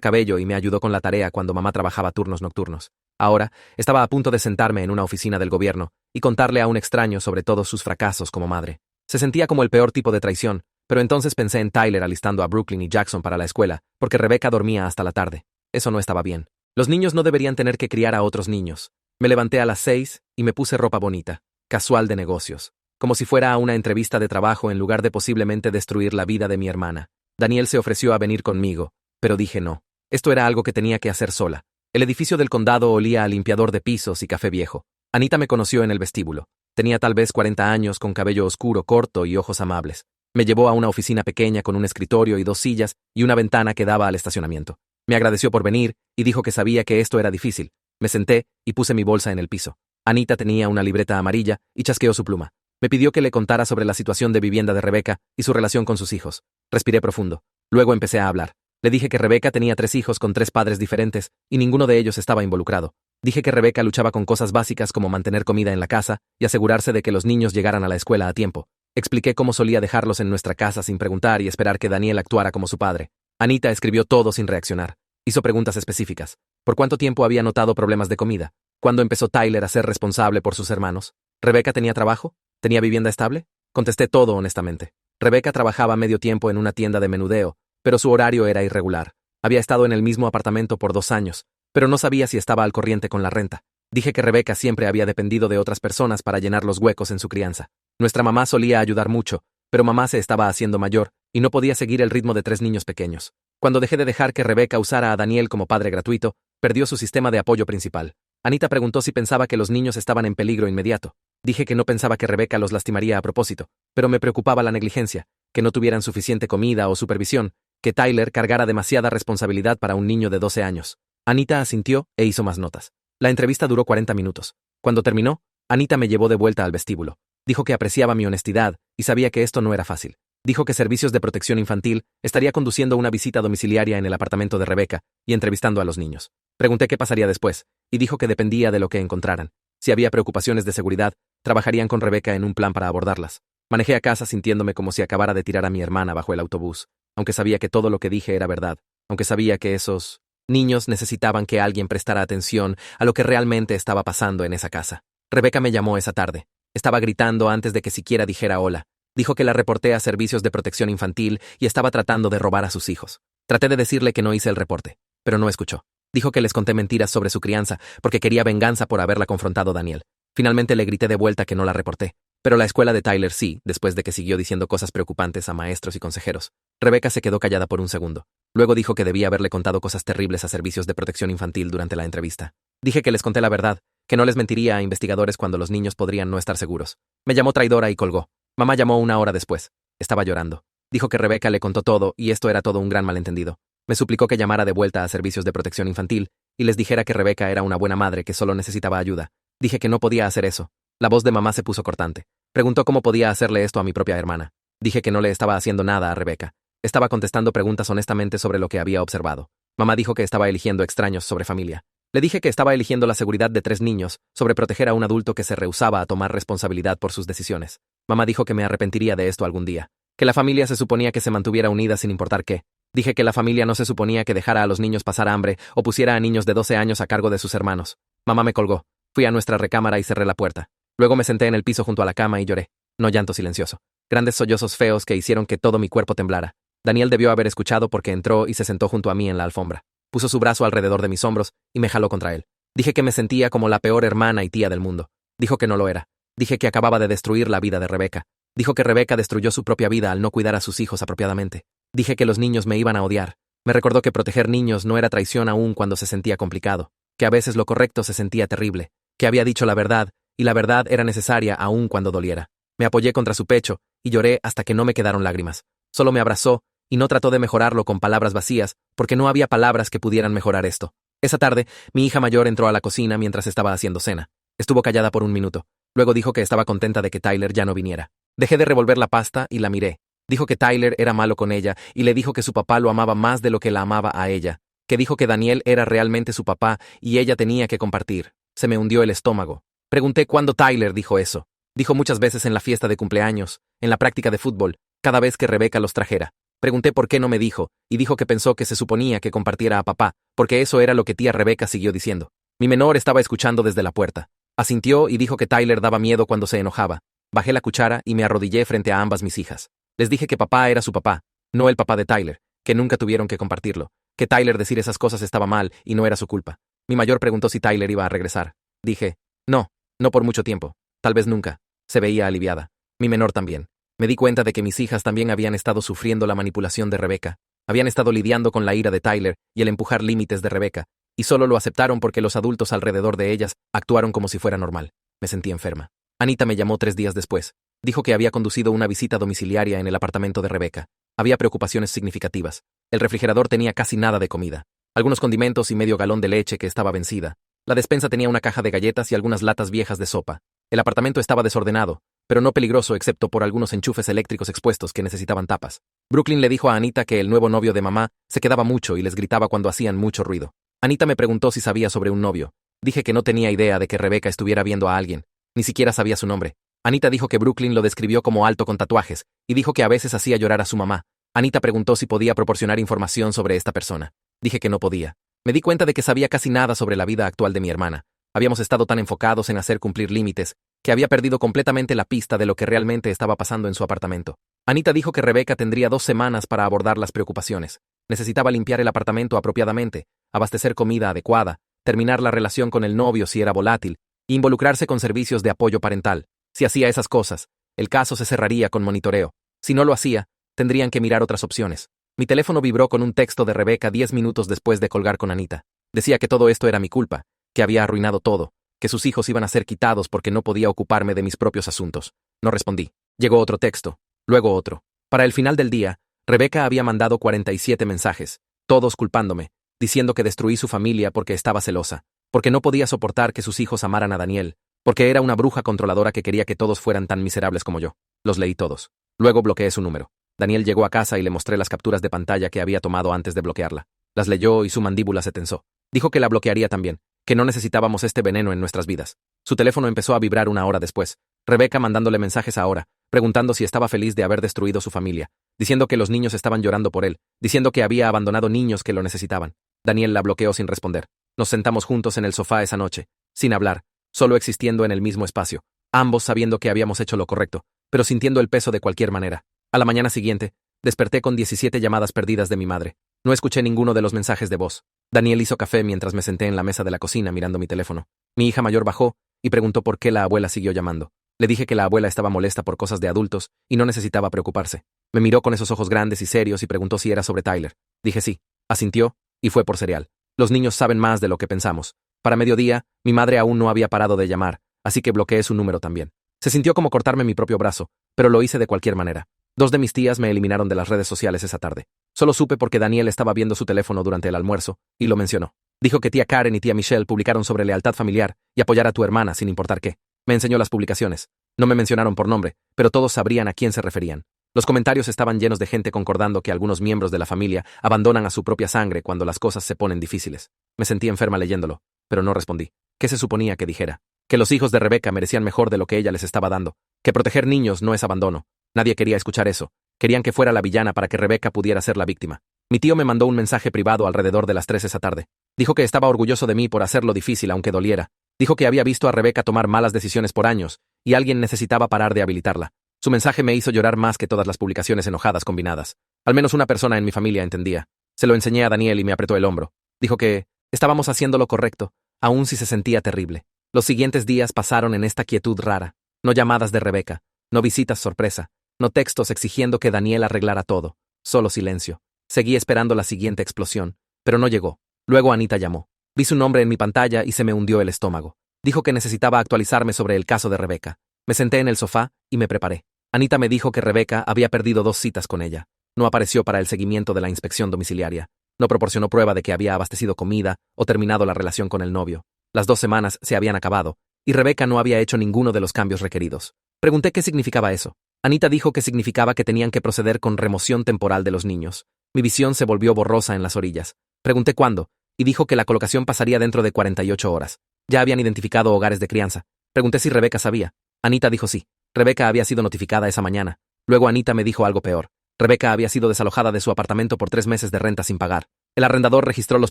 cabello y me ayudó con la tarea cuando mamá trabajaba turnos nocturnos. Ahora, estaba a punto de sentarme en una oficina del gobierno y contarle a un extraño sobre todos sus fracasos como madre. Se sentía como el peor tipo de traición, pero entonces pensé en Tyler alistando a Brooklyn y Jackson para la escuela, porque Rebeca dormía hasta la tarde. Eso no estaba bien. Los niños no deberían tener que criar a otros niños. Me levanté a las 6 y me puse ropa bonita, casual de negocios, como si fuera a una entrevista de trabajo en lugar de posiblemente destruir la vida de mi hermana. Daniel se ofreció a venir conmigo, pero dije no. Esto era algo que tenía que hacer sola. El edificio del condado olía a limpiador de pisos y café viejo. Anita me conoció en el vestíbulo. Tenía tal vez 40 años, con cabello oscuro, corto y ojos amables. Me llevó a una oficina pequeña con un escritorio y 2 sillas y una ventana que daba al estacionamiento. Me agradeció por venir y dijo que sabía que esto era difícil. Me senté y puse mi bolsa en el piso. Anita tenía una libreta amarilla y chasqueó su pluma. Me pidió que le contara sobre la situación de vivienda de Rebeca y su relación con sus hijos. Respiré profundo. Luego empecé a hablar. Le dije que Rebeca tenía 3 hijos con 3 padres diferentes y ninguno de ellos estaba involucrado. Dije que Rebeca luchaba con cosas básicas como mantener comida en la casa y asegurarse de que los niños llegaran a la escuela a tiempo. Expliqué cómo solía dejarlos en nuestra casa sin preguntar y esperar que Daniel actuara como su padre. Anita escribió todo sin reaccionar. Hizo preguntas específicas. ¿Por cuánto tiempo había notado problemas de comida? ¿Cuándo empezó Tyler a ser responsable por sus hermanos? ¿Rebeca tenía trabajo? ¿Tenía vivienda estable? Contesté todo honestamente. Rebeca trabajaba medio tiempo en una tienda de menudeo, pero su horario era irregular. Había estado en el mismo apartamento por 2 años, pero no sabía si estaba al corriente con la renta. Dije que Rebeca siempre había dependido de otras personas para llenar los huecos en su crianza. Nuestra mamá solía ayudar mucho, pero mamá se estaba haciendo mayor y no podía seguir el ritmo de 3 niños pequeños. Cuando dejé de dejar que Rebeca usara a Daniel como padre gratuito, perdió su sistema de apoyo principal. Anita preguntó si pensaba que los niños estaban en peligro inmediato. Dije que no pensaba que Rebeca los lastimaría a propósito, pero me preocupaba la negligencia, que no tuvieran suficiente comida o supervisión, que Tyler cargara demasiada responsabilidad para un niño de 12 años. Anita asintió e hizo más notas. La entrevista duró 40 minutos. Cuando terminó, Anita me llevó de vuelta al vestíbulo. Dijo que apreciaba mi honestidad y sabía que esto no era fácil. Dijo que Servicios de Protección Infantil estaría conduciendo una visita domiciliaria en el apartamento de Rebeca y entrevistando a los niños. Pregunté qué pasaría después, y dijo que dependía de lo que encontraran. Si había preocupaciones de seguridad, trabajarían con Rebeca en un plan para abordarlas. Manejé a casa sintiéndome como si acabara de tirar a mi hermana bajo el autobús, aunque sabía que todo lo que dije era verdad, aunque sabía que esos niños necesitaban que alguien prestara atención a lo que realmente estaba pasando en esa casa. Rebeca me llamó esa tarde. Estaba gritando antes de que siquiera dijera hola. Dijo que la reporté a Servicios de Protección Infantil y estaba tratando de robar a sus hijos. Traté de decirle que no hice el reporte, pero no escuchó. Dijo que les conté mentiras sobre su crianza porque quería venganza por haberla confrontado Daniel. Finalmente le grité de vuelta que no la reporté, pero la escuela de Tyler sí, después de que siguió diciendo cosas preocupantes a maestros y consejeros. Rebeca se quedó callada por un segundo. Luego dijo que debía haberle contado cosas terribles a Servicios de Protección Infantil durante la entrevista. Dije que les conté la verdad, que no les mentiría a investigadores cuando los niños podrían no estar seguros. Me llamó traidora y colgó. Mamá llamó 1 hora después. Estaba llorando. Dijo que Rebeca le contó todo y esto era todo un gran malentendido. Me suplicó que llamara de vuelta a Servicios de Protección Infantil y les dijera que Rebeca era una buena madre que solo necesitaba ayuda. Dije que no podía hacer eso. La voz de mamá se puso cortante. Preguntó cómo podía hacerle esto a mi propia hermana. Dije que no le estaba haciendo nada a Rebeca. Estaba contestando preguntas honestamente sobre lo que había observado. Mamá dijo que estaba eligiendo extraños sobre familia. Le dije que estaba eligiendo la seguridad de 3 niños sobre proteger a un adulto que se rehusaba a tomar responsabilidad por sus decisiones. Mamá dijo que me arrepentiría de esto algún día. Que la familia se suponía que se mantuviera unida sin importar qué. Dije que la familia no se suponía que dejara a los niños pasar hambre o pusiera a niños de 12 años a cargo de sus hermanos. Mamá me colgó. Fui a nuestra recámara y cerré la puerta. Luego me senté en el piso junto a la cama y lloré. No llanto silencioso. Grandes sollozos feos que hicieron que todo mi cuerpo temblara. Daniel debió haber escuchado porque entró y se sentó junto a mí en la alfombra. Puso su brazo alrededor de mis hombros y me jaló contra él. Dije que me sentía como la peor hermana y tía del mundo. Dijo que no lo era. Dije que acababa de destruir la vida de Rebeca. Dijo que Rebeca destruyó su propia vida al no cuidar a sus hijos apropiadamente. Dije que los niños me iban a odiar. Me recordó que proteger niños no era traición aún cuando se sentía complicado, que a veces lo correcto se sentía terrible, que había dicho la verdad, y la verdad era necesaria aún cuando doliera. Me apoyé contra su pecho y lloré hasta que no me quedaron lágrimas. Solo me abrazó y no trató de mejorarlo con palabras vacías, porque no había palabras que pudieran mejorar esto. Esa tarde, mi hija mayor entró a la cocina mientras estaba haciendo cena. Estuvo callada por un minuto. Luego dijo que estaba contenta de que Tyler ya no viniera. Dejé de revolver la pasta y la miré. Dijo que Tyler era malo con ella y le dijo que su papá lo amaba más de lo que la amaba a ella. Que dijo que Daniel era realmente su papá y ella tenía que compartir. Se me hundió el estómago. Pregunté cuándo Tyler dijo eso. Dijo muchas veces en la fiesta de cumpleaños, en la práctica de fútbol, cada vez que Rebeca los trajera. Pregunté por qué no me dijo, y dijo que pensó que se suponía que compartiera a papá, porque eso era lo que tía Rebeca siguió diciendo. Mi menor estaba escuchando desde la puerta. Asintió y dijo que Tyler daba miedo cuando se enojaba. Bajé la cuchara y me arrodillé frente a ambas mis hijas. Les dije que papá era su papá, no el papá de Tyler, que nunca tuvieron que compartirlo, que Tyler decir esas cosas estaba mal y no era su culpa. Mi mayor preguntó si Tyler iba a regresar. Dije, no por mucho tiempo, tal vez nunca. Se veía aliviada. Mi menor también. Me di cuenta de que mis hijas también habían estado sufriendo la manipulación de Rebeca. Habían estado lidiando con la ira de Tyler y el empujar límites de Rebeca, y solo lo aceptaron porque los adultos alrededor de ellas actuaron como si fuera normal. Me sentí enferma. Anita me llamó 3 días después. Dijo que había conducido una visita domiciliaria en el apartamento de Rebeca. Había preocupaciones significativas. El refrigerador tenía casi nada de comida. Algunos condimentos y medio galón de leche que estaba vencida. La despensa tenía una caja de galletas y algunas latas viejas de sopa. El apartamento estaba desordenado, pero no peligroso excepto por algunos enchufes eléctricos expuestos que necesitaban tapas. Brooklyn le dijo a Anita que el nuevo novio de mamá se quedaba mucho y les gritaba cuando hacían mucho ruido. Anita me preguntó si sabía sobre un novio. Dije que no tenía idea de que Rebeca estuviera viendo a alguien. Ni siquiera sabía su nombre. Anita dijo que Brooklyn lo describió como alto con tatuajes, y dijo que a veces hacía llorar a su mamá. Anita preguntó si podía proporcionar información sobre esta persona. Dije que no podía. Me di cuenta de que sabía casi nada sobre la vida actual de mi hermana. Habíamos estado tan enfocados en hacer cumplir límites, que había perdido completamente la pista de lo que realmente estaba pasando en su apartamento. Anita dijo que Rebeca tendría 2 semanas para abordar las preocupaciones. Necesitaba limpiar el apartamento apropiadamente, abastecer comida adecuada, terminar la relación con el novio si era volátil, e involucrarse con servicios de apoyo parental. Si hacía esas cosas, el caso se cerraría con monitoreo. Si no lo hacía, tendrían que mirar otras opciones. Mi teléfono vibró con un texto de Rebeca 10 minutos después de colgar con Anita. Decía que todo esto era mi culpa, que había arruinado todo, que sus hijos iban a ser quitados porque no podía ocuparme de mis propios asuntos. No respondí. Llegó otro texto, luego otro. Para el final del día, Rebeca había mandado 47 mensajes, todos culpándome, diciendo que destruí su familia porque estaba celosa, porque no podía soportar que sus hijos amaran a Daniel, porque era una bruja controladora que quería que todos fueran tan miserables como yo. Los leí todos. Luego bloqueé su número. Daniel llegó a casa y le mostré las capturas de pantalla que había tomado antes de bloquearla. Las leyó y su mandíbula se tensó. Dijo que la bloquearía también, que no necesitábamos este veneno en nuestras vidas. Su teléfono empezó a vibrar 1 hora después. Rebeca mandándole mensajes ahora, preguntando si estaba feliz de haber destruido su familia, diciendo que los niños estaban llorando por él, diciendo que había abandonado niños que lo necesitaban. Daniel la bloqueó sin responder. Nos sentamos juntos en el sofá esa noche, sin hablar, solo existiendo en el mismo espacio, ambos sabiendo que habíamos hecho lo correcto, pero sintiendo el peso de cualquier manera. A la mañana siguiente, desperté con 17 llamadas perdidas de mi madre. No escuché ninguno de los mensajes de voz. Daniel hizo café mientras me senté en la mesa de la cocina mirando mi teléfono. Mi hija mayor bajó y preguntó por qué la abuela siguió llamando. Le dije que la abuela estaba molesta por cosas de adultos y no necesitaba preocuparse. Me miró con esos ojos grandes y serios y preguntó si era sobre Tyler. Dije sí. Asintió y fue por cereal. Los niños saben más de lo que pensamos. Para mediodía, mi madre aún no había parado de llamar, así que bloqueé su número también. Se sintió como cortarme mi propio brazo, pero lo hice de cualquier manera. 2 de mis tías me eliminaron de las redes sociales esa tarde. Solo supe porque Daniel estaba viendo su teléfono durante el almuerzo, y lo mencionó. Dijo que tía Karen y tía Michelle publicaron sobre lealtad familiar y apoyar a tu hermana sin importar qué. Me enseñó las publicaciones. No me mencionaron por nombre, pero todos sabrían a quién se referían. Los comentarios estaban llenos de gente concordando que algunos miembros de la familia abandonan a su propia sangre cuando las cosas se ponen difíciles. Me sentí enferma leyéndolo, pero no respondí. ¿Qué se suponía que dijera? Que los hijos de Rebeca merecían mejor de lo que ella les estaba dando. Que proteger niños no es abandono. Nadie quería escuchar eso. Querían que fuera la villana para que Rebeca pudiera ser la víctima. Mi tío me mandó un mensaje privado alrededor de las 3 esa tarde. Dijo que estaba orgulloso de mí por hacerlo difícil aunque doliera. Dijo que había visto a Rebeca tomar malas decisiones por años, y alguien necesitaba parar de habilitarla. Su mensaje me hizo llorar más que todas las publicaciones enojadas combinadas. Al menos una persona en mi familia entendía. Se lo enseñé a Daniel y me apretó el hombro. Dijo que estábamos haciendo lo correcto, aun si se sentía terrible. Los siguientes días pasaron en esta quietud rara. No llamadas de Rebeca, no visitas sorpresa, no textos exigiendo que Daniel arreglara todo, solo silencio. Seguí esperando la siguiente explosión, pero no llegó. Luego Anita llamó. Vi su nombre en mi pantalla y se me hundió el estómago. Dijo que necesitaba actualizarme sobre el caso de Rebeca. Me senté en el sofá y me preparé. Anita me dijo que Rebeca había perdido 2 citas con ella. No apareció para el seguimiento de la inspección domiciliaria. No proporcionó prueba de que había abastecido comida o terminado la relación con el novio. Las 2 semanas se habían acabado, y Rebeca no había hecho ninguno de los cambios requeridos. Pregunté qué significaba eso. Anita dijo que significaba que tenían que proceder con remoción temporal de los niños. Mi visión se volvió borrosa en las orillas. Pregunté cuándo, y dijo que la colocación pasaría dentro de 48 horas. Ya habían identificado hogares de crianza. Pregunté si Rebeca sabía. Anita dijo sí. Rebeca había sido notificada esa mañana. Luego Anita me dijo algo peor. Rebeca había sido desalojada de su apartamento por 3 meses de renta sin pagar. El arrendador registró los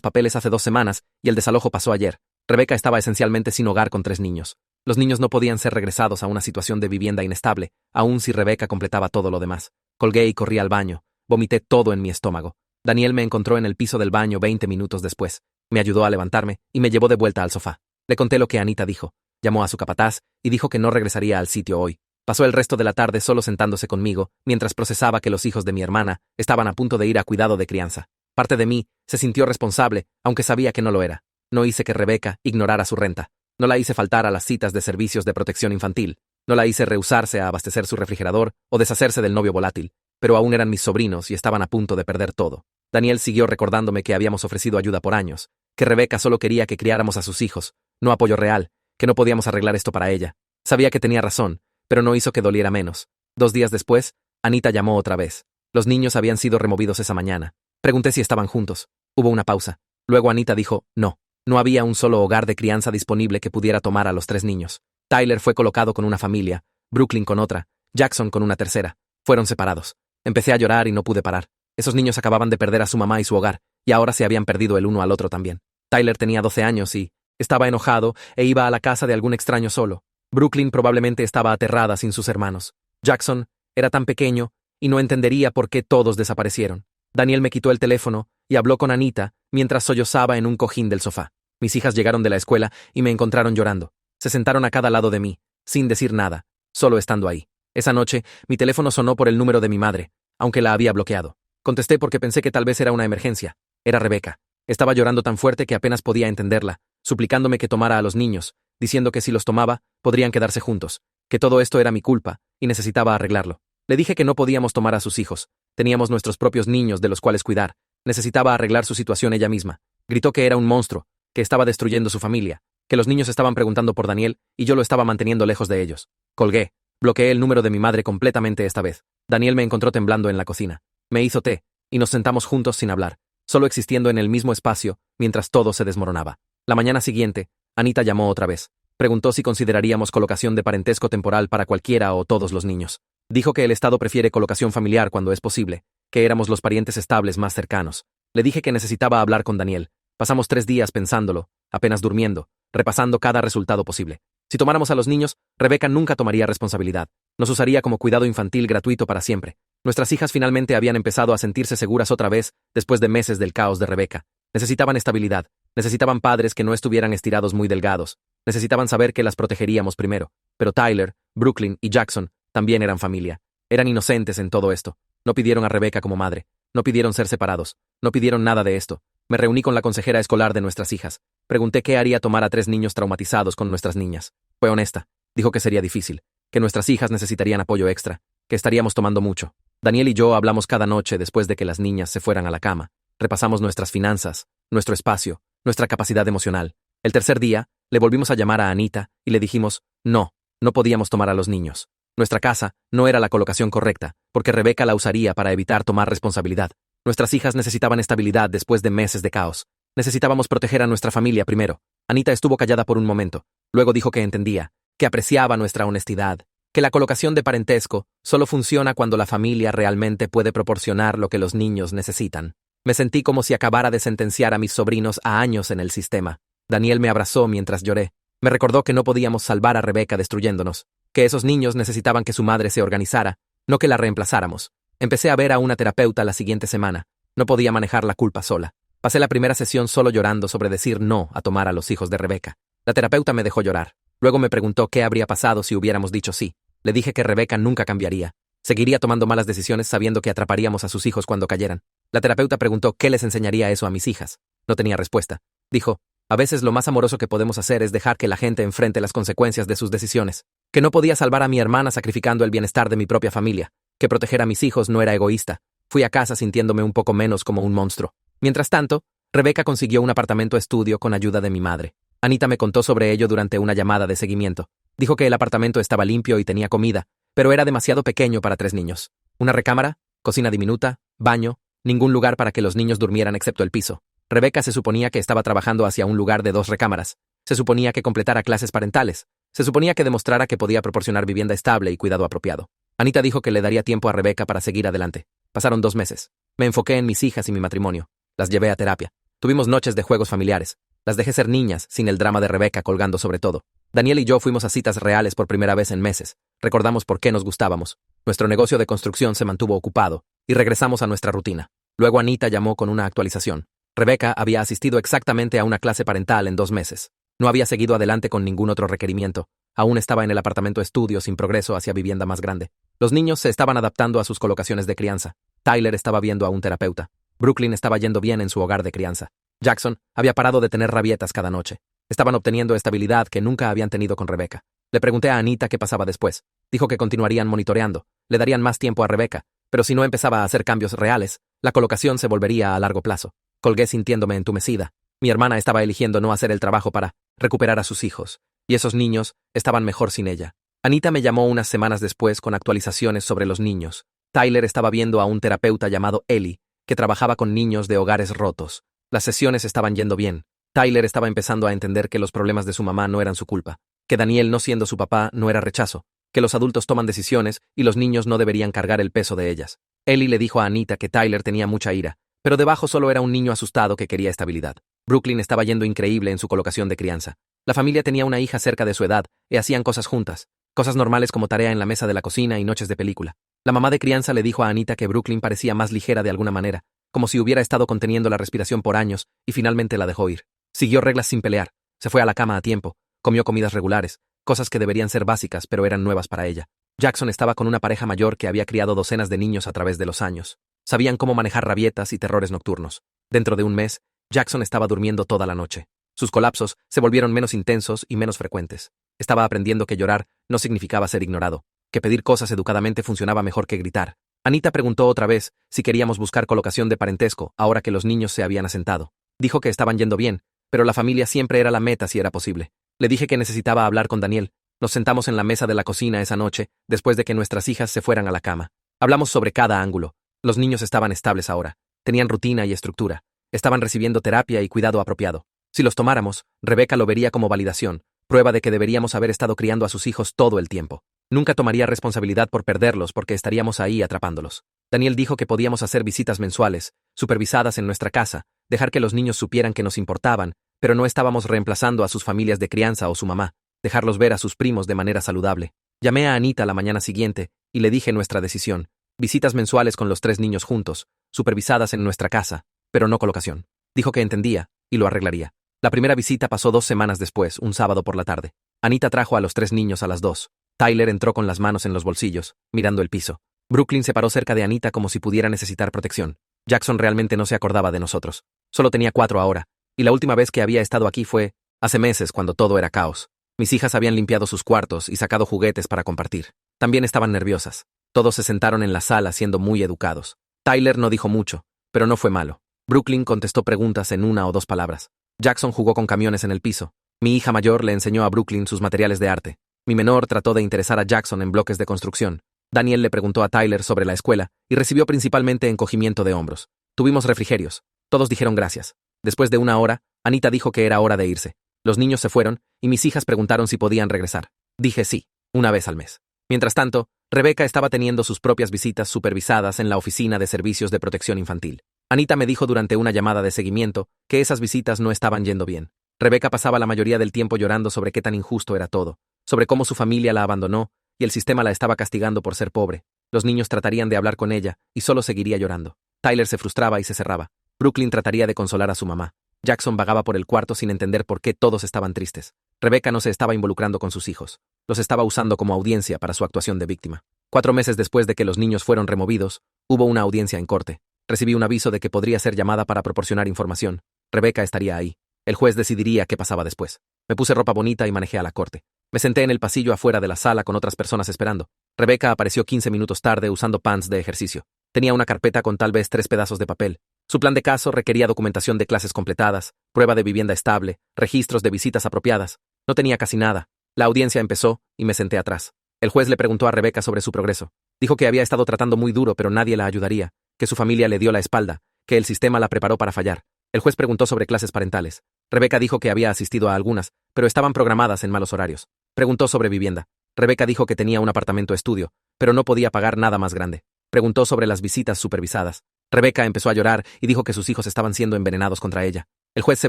papeles hace 2 semanas y el desalojo pasó ayer. Rebeca estaba esencialmente sin hogar con 3 niños. Los niños no podían ser regresados a una situación de vivienda inestable, aun si Rebeca completaba todo lo demás. Colgué y corrí al baño. Vomité todo en mi estómago. Daniel me encontró en el piso del baño 20 minutos después. Me ayudó a levantarme y me llevó de vuelta al sofá. Le conté lo que Anita dijo. Llamó a su capataz y dijo que no regresaría al sitio hoy. Pasó el resto de la tarde solo sentándose conmigo, mientras procesaba que los hijos de mi hermana estaban a punto de ir a cuidado de crianza. Parte de mí se sintió responsable, aunque sabía que no lo era. No hice que Rebeca ignorara su renta. No la hice faltar a las citas de servicios de protección infantil. No la hice rehusarse a abastecer su refrigerador o deshacerse del novio volátil. Pero aún eran mis sobrinos y estaban a punto de perder todo. Daniel siguió recordándome que habíamos ofrecido ayuda por años, que Rebeca solo quería que criáramos a sus hijos, no apoyo real, que no podíamos arreglar esto para ella. Sabía que tenía razón, pero no hizo que doliera menos. 2 días después, Anita llamó otra vez. Los niños habían sido removidos esa mañana. Pregunté si estaban juntos. Hubo una pausa. Luego Anita dijo, no. No había un solo hogar de crianza disponible que pudiera tomar a los 3 niños. Tyler fue colocado con una familia, Brooklyn con otra, Jackson con una tercera. Fueron separados. Empecé a llorar y no pude parar. Esos niños acababan de perder a su mamá y su hogar, y ahora se habían perdido el uno al otro también. Tyler tenía 12 años y estaba enojado e iba a la casa de algún extraño solo. Brooklyn probablemente estaba aterrada sin sus hermanos. Jackson era tan pequeño y no entendería por qué todos desaparecieron. Daniel me quitó el teléfono y habló con Anita mientras sollozaba en un cojín del sofá. Mis hijas llegaron de la escuela y me encontraron llorando. Se sentaron a cada lado de mí, sin decir nada, solo estando ahí. Esa noche, mi teléfono sonó por el número de mi madre, aunque la había bloqueado. Contesté porque pensé que tal vez era una emergencia. Era Rebeca. Estaba llorando tan fuerte que apenas podía entenderla, suplicándome que tomara a los niños, diciendo que si los tomaba, podrían quedarse juntos, que todo esto era mi culpa, y necesitaba arreglarlo. Le dije que no podíamos tomar a sus hijos. Teníamos nuestros propios niños de los cuales cuidar. Necesitaba arreglar su situación ella misma. Gritó que era un monstruo, que estaba destruyendo su familia, que los niños estaban preguntando por Daniel y yo lo estaba manteniendo lejos de ellos. Colgué. Bloqueé el número de mi madre completamente esta vez. Daniel me encontró temblando en la cocina. Me hizo té, y nos sentamos juntos sin hablar, solo existiendo en el mismo espacio, mientras todo se desmoronaba. La mañana siguiente, Anita llamó otra vez. Preguntó si consideraríamos colocación de parentesco temporal para cualquiera o todos los niños. Dijo que el Estado prefiere colocación familiar cuando es posible, que éramos los parientes estables más cercanos. Le dije que necesitaba hablar con Daniel. Pasamos 3 días pensándolo, apenas durmiendo, repasando cada resultado posible. Si tomáramos a los niños, Rebeca nunca tomaría responsabilidad. Nos usaría como cuidado infantil gratuito para siempre. Nuestras hijas finalmente habían empezado a sentirse seguras otra vez después de meses del caos de Rebeca. Necesitaban estabilidad. Necesitaban padres que no estuvieran estirados muy delgados. Necesitaban saber que las protegeríamos primero. Pero Tyler, Brooklyn y Jackson también eran familia. Eran inocentes en todo esto. No pidieron a Rebeca como madre. No pidieron ser separados. No pidieron nada de esto. Me reuní con la consejera escolar de nuestras hijas. Pregunté qué haría tomar a 3 niños traumatizados con nuestras niñas. Fue honesta. Dijo que sería difícil. Que nuestras hijas necesitarían apoyo extra. Que estaríamos tomando mucho. Daniel y yo hablamos cada noche después de que las niñas se fueran a la cama. Repasamos nuestras finanzas, nuestro espacio, nuestra capacidad emocional. El tercer día, le volvimos a llamar a Anita y le dijimos, no podíamos tomar a los niños. Nuestra casa no era la colocación correcta, porque Rebeca la usaría para evitar tomar responsabilidad. Nuestras hijas necesitaban estabilidad después de meses de caos. Necesitábamos proteger a nuestra familia primero. Anita estuvo callada por un momento. Luego dijo que entendía, que apreciaba nuestra honestidad, que la colocación de parentesco solo funciona cuando la familia realmente puede proporcionar lo que los niños necesitan. Me sentí como si acabara de sentenciar a mis sobrinos a años en el sistema. Daniel me abrazó mientras lloré. Me recordó que no podíamos salvar a Rebeca destruyéndonos, que esos niños necesitaban que su madre se organizara, no que la reemplazáramos. Empecé a ver a una terapeuta la siguiente semana. No podía manejar la culpa sola. Pasé la primera sesión solo llorando sobre decir no a tomar a los hijos de Rebeca. La terapeuta me dejó llorar. Luego me preguntó qué habría pasado si hubiéramos dicho sí. Le dije que Rebeca nunca cambiaría. Seguiría tomando malas decisiones sabiendo que atraparíamos a sus hijos cuando cayeran. La terapeuta preguntó qué les enseñaría eso a mis hijas. No tenía respuesta. Dijo, a veces lo más amoroso que podemos hacer es dejar que la gente enfrente las consecuencias de sus decisiones. Que no podía salvar a mi hermana sacrificando el bienestar de mi propia familia. Que proteger a mis hijos no era egoísta. Fui a casa sintiéndome un poco menos como un monstruo. Mientras tanto, Rebeca consiguió un apartamento estudio con ayuda de mi madre. Anita me contó sobre ello durante una llamada de seguimiento. Dijo que el apartamento estaba limpio y tenía comida, pero era demasiado pequeño para 3 niños. Una recámara, cocina diminuta, baño, ningún lugar para que los niños durmieran excepto el piso. Rebeca se suponía que estaba trabajando hacia un lugar de 2 recámaras. Se suponía que completara clases parentales. Se suponía que demostrara que podía proporcionar vivienda estable y cuidado apropiado. Anita dijo que le daría tiempo a Rebeca para seguir adelante. Pasaron 2 meses. Me enfoqué en mis hijas y mi matrimonio. Las llevé a terapia. Tuvimos noches de juegos familiares. Las dejé ser niñas, sin el drama de Rebeca colgando sobre todo. Daniel y yo fuimos a citas reales por primera vez en meses. Recordamos por qué nos gustábamos. Nuestro negocio de construcción se mantuvo ocupado, y regresamos a nuestra rutina. Luego Anita llamó con una actualización. Rebeca había asistido exactamente a una clase parental en 2 meses. No había seguido adelante con ningún otro requerimiento. Aún estaba en el apartamento estudio sin progreso hacia vivienda más grande. Los niños se estaban adaptando a sus colocaciones de crianza. Tyler estaba viendo a un terapeuta. Brooklyn estaba yendo bien en su hogar de crianza. Jackson había parado de tener rabietas cada noche. Estaban obteniendo estabilidad que nunca habían tenido con Rebeca. Le pregunté a Anita qué pasaba después. Dijo que continuarían monitoreando, le darían más tiempo a Rebeca, pero si no empezaba a hacer cambios reales, la colocación se volvería a largo plazo. Colgué sintiéndome entumecida. Mi hermana estaba eligiendo no hacer el trabajo para recuperar a sus hijos, y esos niños estaban mejor sin ella. Anita me llamó unas semanas después con actualizaciones sobre los niños. Tyler estaba viendo a un terapeuta llamado Ellie, que trabajaba con niños de hogares rotos. Las sesiones estaban yendo bien. Tyler estaba empezando a entender que los problemas de su mamá no eran su culpa, que Daniel no siendo su papá no era rechazo, que los adultos toman decisiones y los niños no deberían cargar el peso de ellas. Ellie le dijo a Anita que Tyler tenía mucha ira, pero debajo solo era un niño asustado que quería estabilidad. Brooklyn estaba yendo increíble en su colocación de crianza. La familia tenía una hija cerca de su edad y hacían cosas juntas, cosas normales como tarea en la mesa de la cocina y noches de película. La mamá de crianza le dijo a Anita que Brooklyn parecía más ligera de alguna manera, como si hubiera estado conteniendo la respiración por años y finalmente la dejó ir. Siguió reglas sin pelear, se fue a la cama a tiempo, comió comidas regulares, cosas que deberían ser básicas pero eran nuevas para ella. Jackson estaba con una pareja mayor que había criado docenas de niños a través de los años. Sabían cómo manejar rabietas y terrores nocturnos. Dentro de un mes, Jackson estaba durmiendo toda la noche. Sus colapsos se volvieron menos intensos y menos frecuentes. Estaba aprendiendo que llorar no significaba ser ignorado, que pedir cosas educadamente funcionaba mejor que gritar. Anita preguntó otra vez si queríamos buscar colocación de parentesco ahora que los niños se habían asentado. Dijo que estaban yendo bien, pero la familia siempre era la meta si era posible. Le dije que necesitaba hablar con Daniel. Nos sentamos en la mesa de la cocina esa noche, después de que nuestras hijas se fueran a la cama. Hablamos sobre cada ángulo. Los niños estaban estables ahora. Tenían rutina y estructura. Estaban recibiendo terapia y cuidado apropiado. Si los tomáramos, Rebeca lo vería como validación, prueba de que deberíamos haber estado criando a sus hijos todo el tiempo. Nunca tomaría responsabilidad por perderlos porque estaríamos ahí atrapándolos. Daniel dijo que podíamos hacer visitas mensuales, supervisadas en nuestra casa, dejar que los niños supieran que nos importaban, pero no estábamos reemplazando a sus familias de crianza o su mamá, dejarlos ver a sus primos de manera saludable. Llamé a Anita la mañana siguiente y le dije nuestra decisión. Visitas mensuales con los 3 niños juntos, supervisadas en nuestra casa, pero no colocación. Dijo que entendía y lo arreglaría. La primera visita pasó 2 semanas después, un sábado por la tarde. Anita trajo a los 3 niños a las 2. Tyler entró con las manos en los bolsillos, mirando el piso. Brooklyn se paró cerca de Anita como si pudiera necesitar protección. Jackson realmente no se acordaba de nosotros. Solo tenía 4 ahora, y la última vez que había estado aquí fue hace meses cuando todo era caos. Mis hijas habían limpiado sus cuartos y sacado juguetes para compartir. También estaban nerviosas. Todos se sentaron en la sala siendo muy educados. Tyler no dijo mucho, pero no fue malo. Brooklyn contestó preguntas en 1 o 2 palabras. Jackson jugó con camiones en el piso. Mi hija mayor le enseñó a Brooklyn sus materiales de arte. Mi menor trató de interesar a Jackson en bloques de construcción. Daniel le preguntó a Tyler sobre la escuela y recibió principalmente encogimiento de hombros. Tuvimos refrigerios. Todos dijeron gracias. Después de 1 hora, Anita dijo que era hora de irse. Los niños se fueron y mis hijas preguntaron si podían regresar. Dije sí, 1 vez al mes. Mientras tanto, Rebeca estaba teniendo sus propias visitas supervisadas en la Oficina de Servicios de Protección Infantil. Anita me dijo durante una llamada de seguimiento que esas visitas no estaban yendo bien. Rebeca pasaba la mayoría del tiempo llorando sobre qué tan injusto era todo, sobre cómo su familia la abandonó y el sistema la estaba castigando por ser pobre. Los niños tratarían de hablar con ella y solo seguiría llorando. Tyler se frustraba y se cerraba. Brooklyn trataría de consolar a su mamá. Jackson vagaba por el cuarto sin entender por qué todos estaban tristes. Rebeca no se estaba involucrando con sus hijos. Los estaba usando como audiencia para su actuación de víctima. 4 meses después de que los niños fueron removidos, hubo una audiencia en corte. Recibí un aviso de que podría ser llamada para proporcionar información. Rebeca estaría ahí. El juez decidiría qué pasaba después. Me puse ropa bonita y manejé a la corte. Me senté en el pasillo afuera de la sala con otras personas esperando. Rebeca apareció 15 minutos tarde usando pants de ejercicio. Tenía una carpeta con tal vez 3 pedazos de papel. Su plan de caso requería documentación de clases completadas, prueba de vivienda estable, registros de visitas apropiadas. No tenía casi nada. La audiencia empezó y me senté atrás. El juez le preguntó a Rebeca sobre su progreso. Dijo que había estado tratando muy duro pero nadie la ayudaría, que su familia le dio la espalda, que el sistema la preparó para fallar. El juez preguntó sobre clases parentales. Rebeca dijo que había asistido a algunas, pero estaban programadas en malos horarios. Preguntó sobre vivienda. Rebeca dijo que tenía un apartamento estudio, pero no podía pagar nada más grande. Preguntó sobre las visitas supervisadas. Rebeca empezó a llorar y dijo que sus hijos estaban siendo envenenados contra ella. El juez se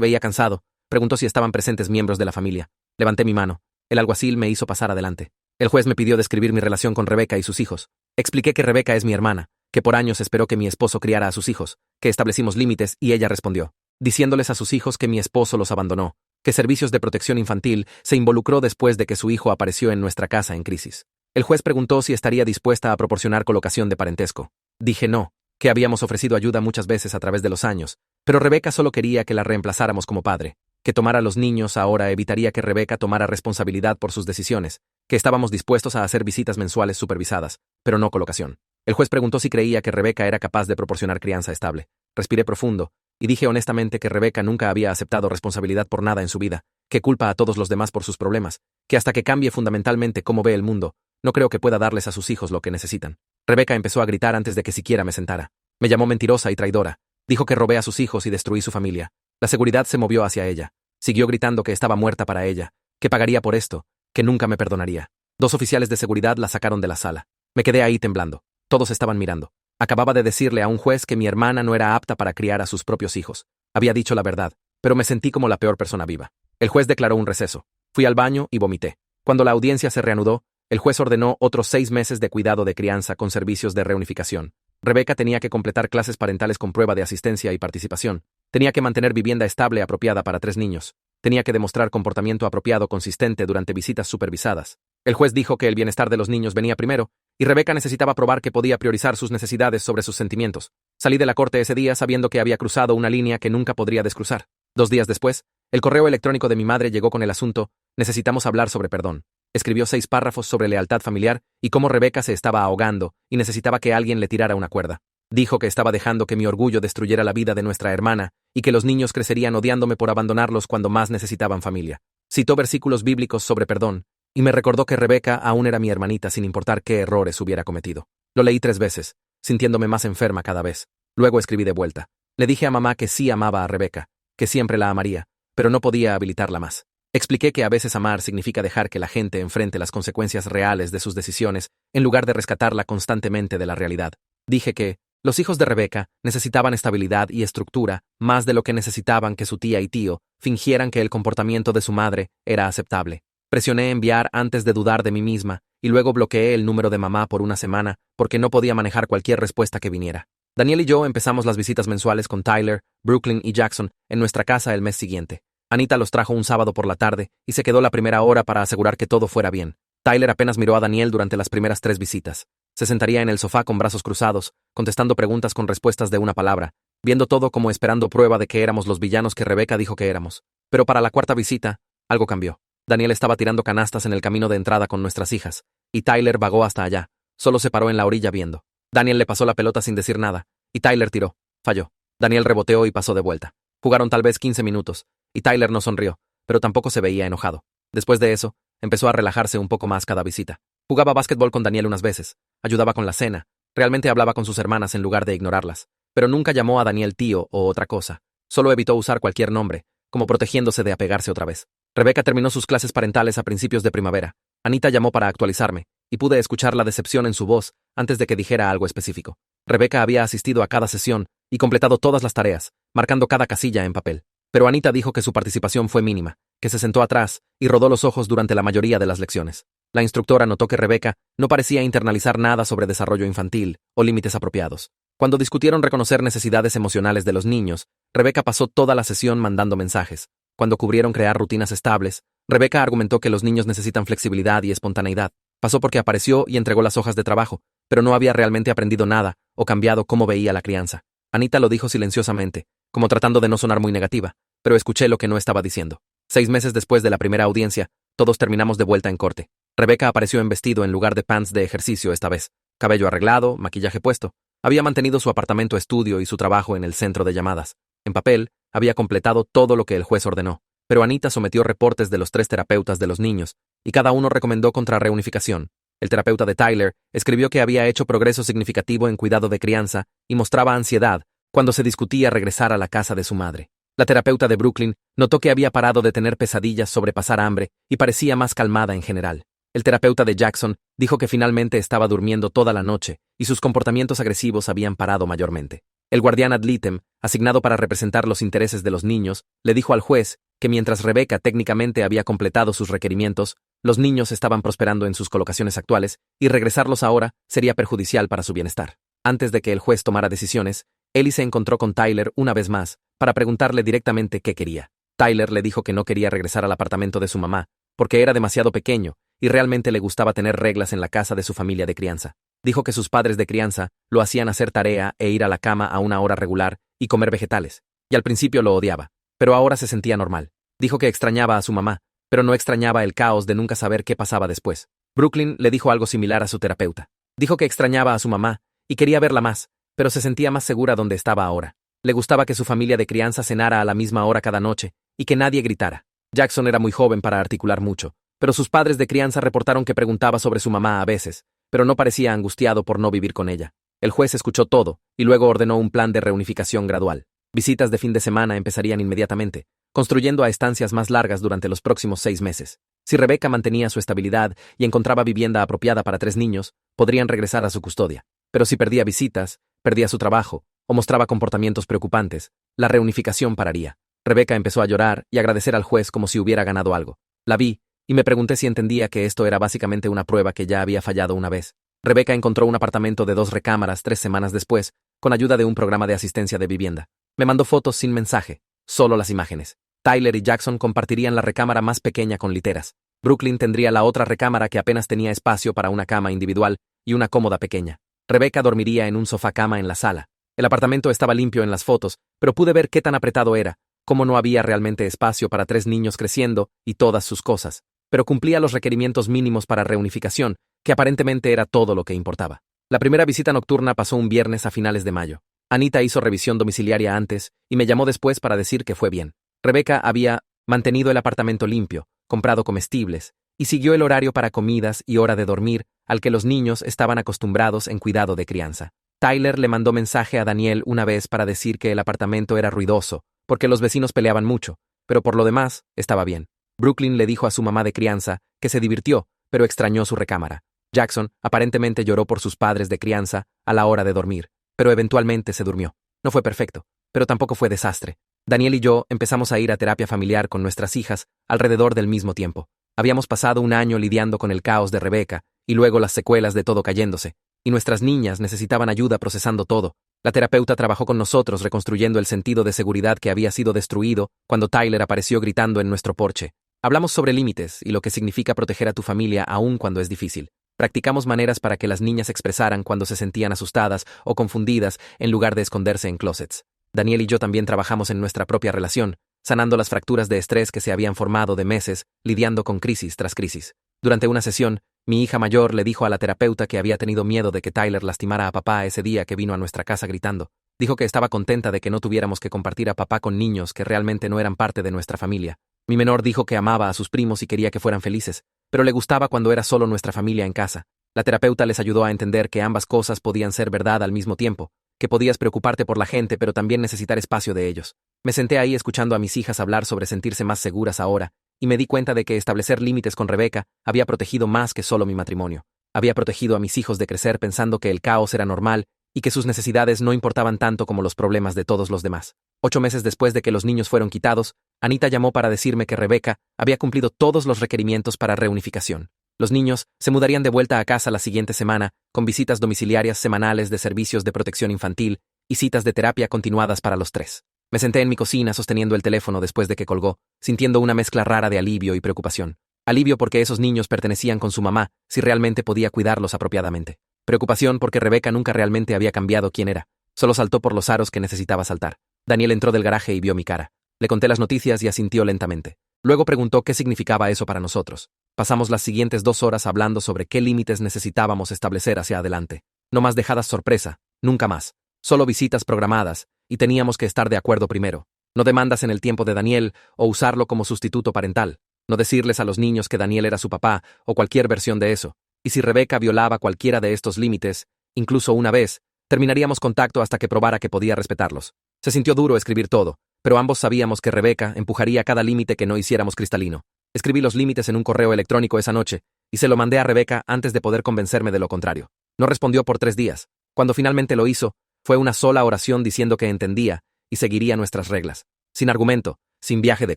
veía cansado. Preguntó si estaban presentes miembros de la familia. Levanté mi mano. El alguacil me hizo pasar adelante. El juez me pidió describir mi relación con Rebeca y sus hijos. Expliqué que Rebeca es mi hermana, que por años esperó que mi esposo criara a sus hijos, que establecimos límites y ella respondió, diciéndoles a sus hijos que mi esposo los abandonó, que Servicios de Protección Infantil se involucró después de que su hijo apareció en nuestra casa en crisis. El juez preguntó si estaría dispuesta a proporcionar colocación de parentesco. Dije no, que habíamos ofrecido ayuda muchas veces a través de los años, pero Rebeca solo quería que la reemplazáramos como padre, que tomar a los niños ahora evitaría que Rebeca tomara responsabilidad por sus decisiones, que estábamos dispuestos a hacer visitas mensuales supervisadas, pero no colocación. El juez preguntó si creía que Rebeca era capaz de proporcionar crianza estable. Respiré profundo, y dije honestamente que Rebeca nunca había aceptado responsabilidad por nada en su vida, que culpa a todos los demás por sus problemas, que hasta que cambie fundamentalmente cómo ve el mundo, no creo que pueda darles a sus hijos lo que necesitan. Rebeca empezó a gritar antes de que siquiera me sentara. Me llamó mentirosa y traidora. Dijo que robé a sus hijos y destruí su familia. La seguridad se movió hacia ella. Siguió gritando que estaba muerta para ella, que pagaría por esto, que nunca me perdonaría. 2 oficiales de seguridad la sacaron de la sala. Me quedé ahí temblando. Todos estaban mirando. Acababa de decirle a un juez que mi hermana no era apta para criar a sus propios hijos. Había dicho la verdad, pero me sentí como la peor persona viva. El juez declaró un receso. Fui al baño y vomité. Cuando la audiencia se reanudó, el juez ordenó otros 6 meses de cuidado de crianza con servicios de reunificación. Rebeca tenía que completar clases parentales con prueba de asistencia y participación. Tenía que mantener vivienda estable apropiada para 3 niños. Tenía que demostrar comportamiento apropiado consistente durante visitas supervisadas. El juez dijo que el bienestar de los niños venía primero, y Rebeca necesitaba probar que podía priorizar sus necesidades sobre sus sentimientos. Salí de la corte ese día sabiendo que había cruzado una línea que nunca podría descruzar. 2 días después, el correo electrónico de mi madre llegó con el asunto, necesitamos hablar sobre perdón. Escribió 6 párrafos sobre lealtad familiar y cómo Rebeca se estaba ahogando y necesitaba que alguien le tirara una cuerda. Dijo que estaba dejando que mi orgullo destruyera la vida de nuestra hermana y que los niños crecerían odiándome por abandonarlos cuando más necesitaban familia. Citó versículos bíblicos sobre perdón, y me recordó que Rebeca aún era mi hermanita sin importar qué errores hubiera cometido. Lo leí 3 veces, sintiéndome más enferma cada vez. Luego escribí de vuelta. Le dije a mamá que sí amaba a Rebeca, que siempre la amaría, pero no podía habilitarla más. Expliqué que a veces amar significa dejar que la gente enfrente las consecuencias reales de sus decisiones en lugar de rescatarla constantemente de la realidad. Dije que los hijos de Rebeca necesitaban estabilidad y estructura más de lo que necesitaban que su tía y tío fingieran que el comportamiento de su madre era aceptable. Presioné enviar antes de dudar de mí misma y luego bloqueé el número de mamá por una semana porque no podía manejar cualquier respuesta que viniera. Daniel y yo empezamos las visitas mensuales con Tyler, Brooklyn y Jackson en nuestra casa el mes siguiente. Anita los trajo un sábado por la tarde y se quedó la primera hora para asegurar que todo fuera bien. Tyler apenas miró a Daniel durante las primeras 3 visitas. Se sentaría en el sofá con brazos cruzados, contestando preguntas con respuestas de una palabra, viendo todo como esperando prueba de que éramos los villanos que Rebeca dijo que éramos. Pero para la 4ª visita, algo cambió. Daniel estaba tirando canastas en el camino de entrada con nuestras hijas, y Tyler vagó hasta allá. Solo se paró en la orilla viendo. Daniel le pasó la pelota sin decir nada, y Tyler tiró. Falló. Daniel reboteó y pasó de vuelta. Jugaron tal vez 15 minutos, y Tyler no sonrió, pero tampoco se veía enojado. Después de eso, empezó a relajarse un poco más cada visita. Jugaba básquetbol con Daniel unas veces, ayudaba con la cena, realmente hablaba con sus hermanas en lugar de ignorarlas, pero nunca llamó a Daniel tío o otra cosa. Solo evitó usar cualquier nombre, como protegiéndose de apegarse otra vez. Rebeca terminó sus clases parentales a principios de primavera. Anita llamó para actualizarme, y pude escuchar la decepción en su voz antes de que dijera algo específico. Rebeca había asistido a cada sesión y completado todas las tareas, marcando cada casilla en papel. Pero Anita dijo que su participación fue mínima, que se sentó atrás y rodó los ojos durante la mayoría de las lecciones. La instructora notó que Rebeca no parecía internalizar nada sobre desarrollo infantil o límites apropiados. Cuando discutieron reconocer necesidades emocionales de los niños, Rebeca pasó toda la sesión mandando mensajes. Cuando cubrieron crear rutinas estables, Rebeca argumentó que los niños necesitan flexibilidad y espontaneidad. Pasó porque apareció y entregó las hojas de trabajo, pero no había realmente aprendido nada o cambiado cómo veía la crianza. Anita lo dijo silenciosamente, como tratando de no sonar muy negativa, pero escuché lo que no estaba diciendo. 6 meses después de la primera audiencia, todos terminamos de vuelta en corte. Rebeca apareció en vestido en lugar de pants de ejercicio esta vez. Cabello arreglado, maquillaje puesto. Había mantenido su apartamento estudio y su trabajo en el centro de llamadas. En papel, había completado todo lo que el juez ordenó. Pero Anita sometió reportes de los 3 terapeutas de los niños, y cada uno recomendó contra reunificación. El terapeuta de Tyler escribió que había hecho progreso significativo en cuidado de crianza y mostraba ansiedad cuando se discutía regresar a la casa de su madre. La terapeuta de Brooklyn notó que había parado de tener pesadillas sobre pasar hambre y parecía más calmada en general. El terapeuta de Jackson dijo que finalmente estaba durmiendo toda la noche y sus comportamientos agresivos habían parado mayormente. El guardián ad litem, asignado para representar los intereses de los niños, le dijo al juez que mientras Rebecca técnicamente había completado sus requerimientos, los niños estaban prosperando en sus colocaciones actuales y regresarlos ahora sería perjudicial para su bienestar. Antes de que el juez tomara decisiones, Ellie se encontró con Tyler una vez más para preguntarle directamente qué quería. Tyler le dijo que no quería regresar al apartamento de su mamá porque era demasiado pequeño y realmente le gustaba tener reglas en la casa de su familia de crianza. Dijo que sus padres de crianza lo hacían hacer tarea e ir a la cama a una hora regular y comer vegetales, y al principio lo odiaba, pero ahora se sentía normal. Dijo que extrañaba a su mamá, pero no extrañaba el caos de nunca saber qué pasaba después. Brooklyn le dijo algo similar a su terapeuta. Dijo que extrañaba a su mamá y quería verla más, pero se sentía más segura donde estaba ahora. Le gustaba que su familia de crianza cenara a la misma hora cada noche y que nadie gritara. Jackson era muy joven para articular mucho, pero sus padres de crianza reportaron que preguntaba sobre su mamá a veces, pero no parecía angustiado por no vivir con ella. El juez escuchó todo y luego ordenó un plan de reunificación gradual. Visitas de fin de semana empezarían inmediatamente, construyendo a estancias más largas durante los próximos 6 meses. Si Rebecca mantenía su estabilidad y encontraba vivienda apropiada para 3 niños, podrían regresar a su custodia. Pero si perdía visitas, perdía su trabajo o mostraba comportamientos preocupantes, la reunificación pararía. Rebecca empezó a llorar y agradecer al juez como si hubiera ganado algo. La vi y me pregunté si entendía que esto era básicamente una prueba que ya había fallado una vez. Rebecca encontró un apartamento de 2 recámaras 3 semanas después, con ayuda de un programa de asistencia de vivienda. Me mandó fotos sin mensaje, solo las imágenes. Tyler y Jackson compartirían la recámara más pequeña con literas. Brooklyn tendría la otra recámara que apenas tenía espacio para una cama individual y una cómoda pequeña. Rebecca dormiría en un sofá-cama en la sala. El apartamento estaba limpio en las fotos, pero pude ver qué tan apretado era, cómo no había realmente espacio para 3 niños creciendo y todas sus cosas, pero cumplía los requerimientos mínimos para reunificación, que aparentemente era todo lo que importaba. La primera visita nocturna pasó un viernes a finales de mayo. Anita hizo revisión domiciliaria antes y me llamó después para decir que fue bien. Rebecca había mantenido el apartamento limpio, comprado comestibles, y siguió el horario para comidas y hora de dormir al que los niños estaban acostumbrados en cuidado de crianza. Tyler le mandó mensaje a Daniel una vez para decir que el apartamento era ruidoso, porque los vecinos peleaban mucho, pero por lo demás, estaba bien. Brooklyn le dijo a su mamá de crianza que se divirtió, pero extrañó su recámara. Jackson aparentemente lloró por sus padres de crianza a la hora de dormir, pero eventualmente se durmió. No fue perfecto, pero tampoco fue desastre. Daniel y yo empezamos a ir a terapia familiar con nuestras hijas alrededor del mismo tiempo. Habíamos pasado un año lidiando con el caos de Rebecca y luego las secuelas de todo cayéndose, y nuestras niñas necesitaban ayuda procesando todo. La terapeuta trabajó con nosotros reconstruyendo el sentido de seguridad que había sido destruido cuando Tyler apareció gritando en nuestro porche. Hablamos sobre límites y lo que significa proteger a tu familia aún cuando es difícil. Practicamos maneras para que las niñas expresaran cuando se sentían asustadas o confundidas en lugar de esconderse en closets. Daniel y yo también trabajamos en nuestra propia relación, sanando las fracturas de estrés que se habían formado de meses, lidiando con crisis tras crisis. Durante una sesión, mi hija mayor le dijo a la terapeuta que había tenido miedo de que Tyler lastimara a papá ese día que vino a nuestra casa gritando. Dijo que estaba contenta de que no tuviéramos que compartir a papá con niños que realmente no eran parte de nuestra familia. Mi menor dijo que amaba a sus primos y quería que fueran felices, pero le gustaba cuando era solo nuestra familia en casa. La terapeuta les ayudó a entender que ambas cosas podían ser verdad al mismo tiempo, que podías preocuparte por la gente pero también necesitar espacio de ellos. Me senté ahí escuchando a mis hijas hablar sobre sentirse más seguras ahora, y me di cuenta de que establecer límites con Rebecca había protegido más que solo mi matrimonio. Había protegido a mis hijos de crecer pensando que el caos era normal y que sus necesidades no importaban tanto como los problemas de todos los demás. 8 meses después de que los niños fueron quitados, Anita llamó para decirme que Rebecca había cumplido todos los requerimientos para reunificación. Los niños se mudarían de vuelta a casa la siguiente semana, con visitas domiciliarias semanales de servicios de protección infantil y citas de terapia continuadas para los 3. Me senté en mi cocina sosteniendo el teléfono después de que colgó, sintiendo una mezcla rara de alivio y preocupación. Alivio porque esos niños pertenecían con su mamá, si realmente podía cuidarlos apropiadamente. Preocupación porque Rebecca nunca realmente había cambiado quién era. Solo saltó por los aros que necesitaba saltar. Daniel entró del garaje y vio mi cara. Le conté las noticias y asintió lentamente. Luego preguntó qué significaba eso para nosotros. Pasamos las siguientes 2 horas hablando sobre qué límites necesitábamos establecer hacia adelante. No más dejadas sorpresa, nunca más. Solo visitas programadas, y teníamos que estar de acuerdo primero. No demandas en el tiempo de Daniel o usarlo como sustituto parental. No decirles a los niños que Daniel era su papá o cualquier versión de eso. Y si Rebecca violaba cualquiera de estos límites, incluso una vez, terminaríamos contacto hasta que probara que podía respetarlos. Se sintió duro escribir todo, pero ambos sabíamos que Rebecca empujaría cada límite que no hiciéramos cristalino. Escribí los límites en un correo electrónico esa noche, y se lo mandé a Rebeca antes de poder convencerme de lo contrario. No respondió por 3 días. Cuando finalmente lo hizo, fue una sola oración diciendo que entendía y seguiría nuestras reglas. Sin argumento, sin viaje de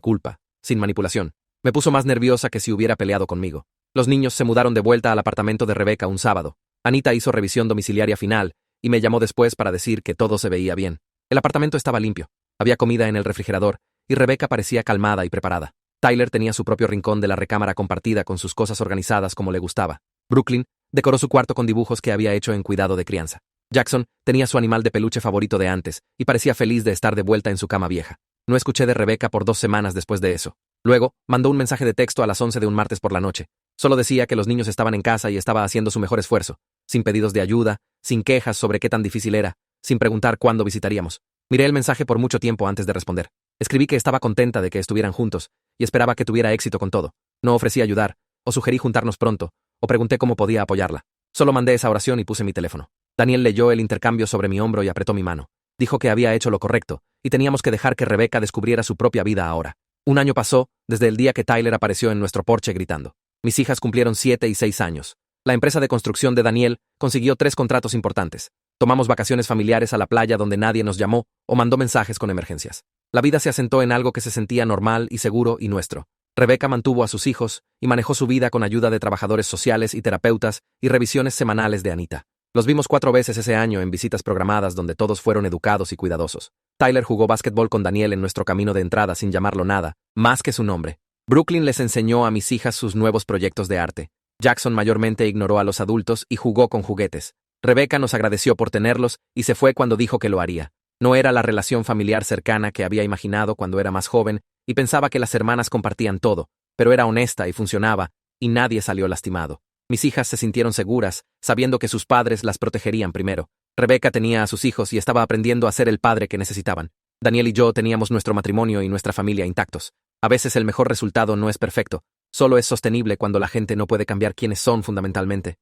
culpa, sin manipulación. Me puso más nerviosa que si hubiera peleado conmigo. Los niños se mudaron de vuelta al apartamento de Rebeca un sábado. Anita hizo revisión domiciliaria final y me llamó después para decir que todo se veía bien. El apartamento estaba limpio. Había comida en el refrigerador y Rebeca parecía calmada y preparada. Tyler tenía su propio rincón de la recámara compartida con sus cosas organizadas como le gustaba. Brooklyn decoró su cuarto con dibujos que había hecho en cuidado de crianza. Jackson tenía su animal de peluche favorito de antes y parecía feliz de estar de vuelta en su cama vieja. No escuché de Rebeca por 2 semanas después de eso. Luego, mandó un mensaje de texto a las 11 de un martes por la noche. Solo decía que los niños estaban en casa y estaba haciendo su mejor esfuerzo, sin pedidos de ayuda, sin quejas sobre qué tan difícil era, sin preguntar cuándo visitaríamos. Miré el mensaje por mucho tiempo antes de responder. Escribí que estaba contenta de que estuvieran juntos y esperaba que tuviera éxito con todo. No ofrecí ayudar, o sugerí juntarnos pronto, o pregunté cómo podía apoyarla. Solo mandé esa oración y puse mi teléfono. Daniel leyó el intercambio sobre mi hombro y apretó mi mano. Dijo que había hecho lo correcto, y teníamos que dejar que Rebeca descubriera su propia vida ahora. 1 año pasó, desde el día que Tyler apareció en nuestro porche gritando. Mis hijas cumplieron 7 y 6 años. La empresa de construcción de Daniel consiguió 3 contratos importantes. Tomamos vacaciones familiares a la playa donde nadie nos llamó o mandó mensajes con emergencias. La vida se asentó en algo que se sentía normal y seguro y nuestro. Rebeca mantuvo a sus hijos y manejó su vida con ayuda de trabajadores sociales y terapeutas y revisiones semanales de Anita. Los vimos 4 veces ese año en visitas programadas donde todos fueron educados y cuidadosos. Tyler jugó básquetbol con Daniel en nuestro camino de entrada sin llamarlo nada, más que su nombre. Brooklyn les enseñó a mis hijas sus nuevos proyectos de arte. Jackson mayormente ignoró a los adultos y jugó con juguetes. Rebeca nos agradeció por tenerlos y se fue cuando dijo que lo haría. No era la relación familiar cercana que había imaginado cuando era más joven y pensaba que las hermanas compartían todo, pero era honesta y funcionaba, y nadie salió lastimado. Mis hijas se sintieron seguras, sabiendo que sus padres las protegerían primero. Rebeca tenía a sus hijos y estaba aprendiendo a ser el padre que necesitaban. Daniel y yo teníamos nuestro matrimonio y nuestra familia intactos. A veces el mejor resultado no es perfecto, solo es sostenible cuando la gente no puede cambiar quiénes son fundamentalmente.